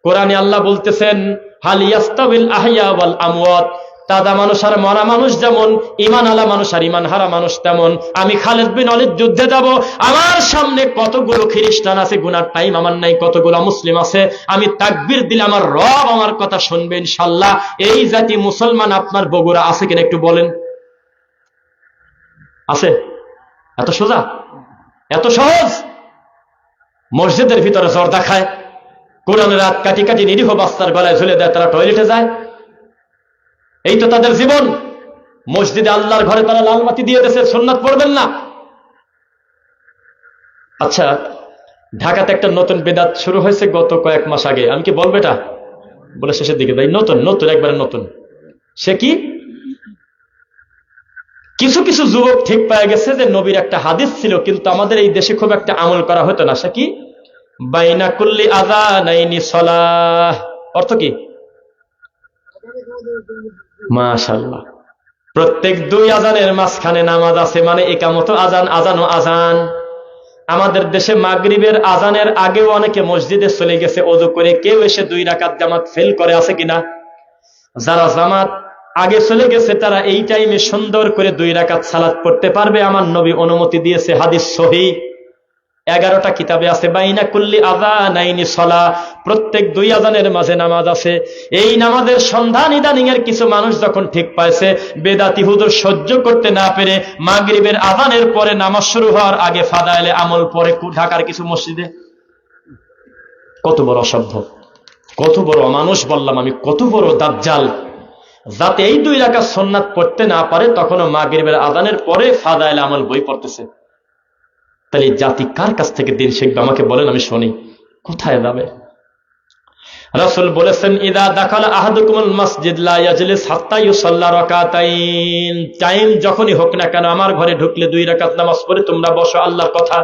কোরআনে আল্লাহ বলতেছেন, হাল ইয়াস্তাবিল আহইয়া ওয়াল আমওয়াত। তাজা মানুষ আর মরা মানুষ যেমন, ইমান আলা মানুষ আর ইমান হারা মানুষ তেমন। আমি খালিদ বিন ওয়ালিদ যুদ্ধে যাব, আমার সামনে কতগুলো খ্রিস্টান আছে, গুনার টাইম আমার নাই, কতগুলো মুসলিম আছে, আমি তাকবীর দিলে আমার রব আমার কথা শুনবে ইনশাআল্লাহ। এই জাতি মুসলমান আপনার বগুড়া আছে কিনা একটু বলেন? আছে? এত সোজা, এত সহজ। মসজিদের ভিতরে জর্দা খায়, কোরআনের রাত কাটি কাটি নিরীহ বাচ্চার গলায় ঝুলে দেয়, তারা টয়লেটে যায়। এই তো তাদের জীবন। মসজিদে আল্লাহর ঘরে তারা লালবাতি দিয়ে দিয়েছে, সুন্নাত পড়বেন না। আচ্ছা, ঢাকাতে একটা নতুন বেদাত শুরু হয়েছে গত কয়েক মাস আগে। আমি কি বলবো এটা? বলে শেষের দিকে ভাই, নতুন নতুন একবারে নতুন। সে কি? কিছু কিছু যুবক ঠিক পেয়ে গেছে যে নবীর একটা হাদিস ছিল, কিন্তু আমাদের এই দেশে খুব একটা আমল করা হতো না। সে কি? বাইনা কুল্লি আযানাইনি সালাহ। অর্থ কি? মাশাআল্লাহ, প্রত্যেক 2 আজানের মাঝখানে নামাজ আছে, মানে ইকামত আজান, আজান ও আজান। আমাদের দেশে মাগরিবের আজানের আগেও অনেকে মসজিদে চলে গেছে ওযু করে, কেউ এসে 2 রাকাত জামাত ফেল করে, আছে কিনা? যারা জামাত আগে চলে গেছে তারা এই টাইমে সুন্দর করে 2 রাকাত সালাত পড়তে পারবে। আমার নবী অনুমতি দিয়েছে, হাদিস সহিহ। 11টা কিতাবে আছে, বাইনা কুল্লি আযানাইনি সালাহ, প্রত্যেক 2 আযানের মাঝে নামাজ আছে। এই নামাজের সন্ধান ইদানিং এর কিছু মানুষ যখন ঠিক পাইছে, বেদাতি হুজুর সহ্য করতে না পেরে মাগরিবের আযানের পরে নামাজ শুরু হওয়ার আগে ফাদাইলে আমল পড়ে ঢাকার কিছু মসজিদে। কত বড় অসভ্য, কত বড় মানুষ বললাম আমি, কত বড় দাজ্জাল। যাতে এই 2 রাকাত সুন্নাত পড়তে না পারে, তখনও মাগরিবের আযানের পরে ফাদাইলে আমল বই পড়তেছে। তাহলে জাতি কার কাছ থেকে দিন শিখবে আমাকে বলেন, আমি শুনি। কোথায় যাবে? রাসূল বলেছেন, ইদা দাখালা আহাদুকুমুল মাসজিদ লা ইয়াজলিস হাত্তা ইউসাল্লা রাকাতাইন। টাইম যখনই হোক না কেন, আমার ঘরে ঢুকলে 2 রাকাত নামাজ পড়ে তোমরা বসো। আল্লাহর কথা।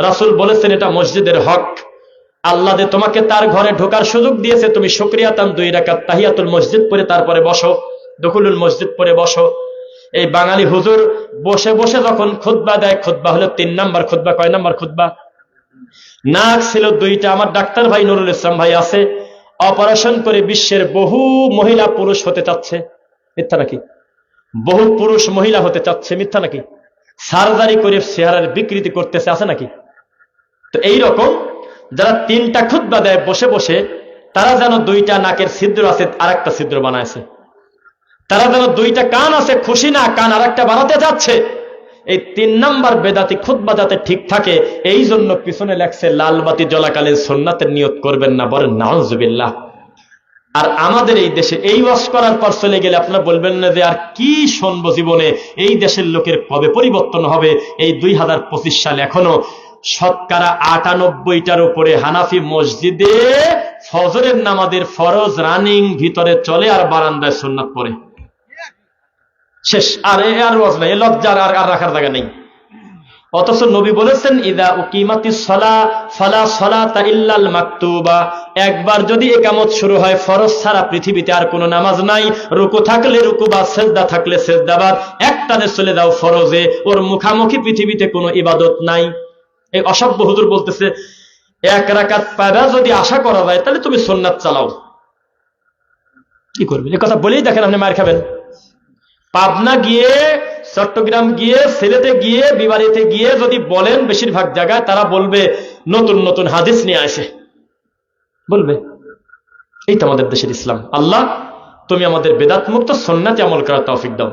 রাসূল বলেছেন এটা মসজিদের হক। আল্লাহ যে তোমাকে তার ঘরে ঢোকার সুযোগ দিয়েছে, তুমি শুকরিয়াতান 2 রাকাত তাহিয়াতুল মসজিদ পড়ে তারপরে বসো, দুখুলুল মসজিদ পড়ে বসো। এই বাঙালি হুজুর বসে বসে যখন খুতবা দেয়, খুতবা হলো 3 নাম্বার খুতবা। কয় নাম্বার খুতবা? নাক ছিল 2টা। আমার ডাক্তার ভাই নুরুল ইসলাম ভাই আছে, অপারেশন করে বিশ্বের বহু মহিলা পুরুষ হতে চাচ্ছে, মিথ্যা নাকি? বহু পুরুষ মহিলা হতে চাচ্ছে, মিথ্যা নাকি? সার্জারি করে চেহারার বিকৃতি করতেছে, আছে নাকি? তো এইরকম যারা 3টা খুতবা দেয় বসে বসে, তারা যেন 2টা নাকের ছিদ্র আছে, আরেকটা ছিদ্র বানাইছে। তারা যেন 2টা কান আছে, খুশি না কান আরেকটা বানাতে যাচ্ছে। এই 3 নাম্বার বেদাতি খুতবা যাতে ঠিক থাকে, এই জন্য পিছনে লেখছে লালবাতি জ্বলাকালীন সুন্নাতের নিয়ত করবেন না, বলেন নাউজুবিল্লাহ। আর আমাদের এই দেশে এই ওয়াজ করার পর চলে গেলে আপনারা বলবেন না যে আর কি শুনবো জীবনে, এই দেশের লোকের কবে পরিবর্তন হবে? এই 2025 সাল এখনো 98%টার উপরে হানাফি মসজিদে ফজরের নামাজের ফরজ রানিং ভিতরে চলে, আর বারান্দায় সুন্নাত পড়ে। শেষ। আর ওয়াজ নাই, লজ্জার আর রাখার জায়গা নেই। অথচ নবী বলেছেন, ইদা উকিমাতিস সালাহ ফালা সালাতা ইল্লাল মাকতুবা। একবার যদি ইকামত শুরু হয়, ফরজ ছাড়া পৃথিবীতে আর কোনো নামাজ নাই। রুকু থাকলে রুকু, বা সেজদা থাকলে সেজদাবাদ, একটানে চলে যাও ফরজে। ওর মুখামুখি পৃথিবীতে কোনো ইবাদত নাই। এই অসভ্য হুজুর বলতেছে 1 রাকাত পাবা যদি আশা করা যায়, তাহলে তুমি সুন্নাত চালাও। কি করবে? এই কথা বলেই দেখেন আপনি মার খাবেন। পাবনা গিয়ে, চট্টগ্রাম গিয়ে, সিলেটে গিয়ে, বিবাড়িতে গিয়ে যদি বলেন, বেশিরভাগ জায়গায় তারা বলবে নতুন নতুন হাদিস নিয়ে আসে, বলবে। এই তো আমাদের দেশের ইসলাম। আল্লাহ তুমি আমাদের বেদাত মুক্ত সুন্নাতে আমল করার তৌফিক দাও।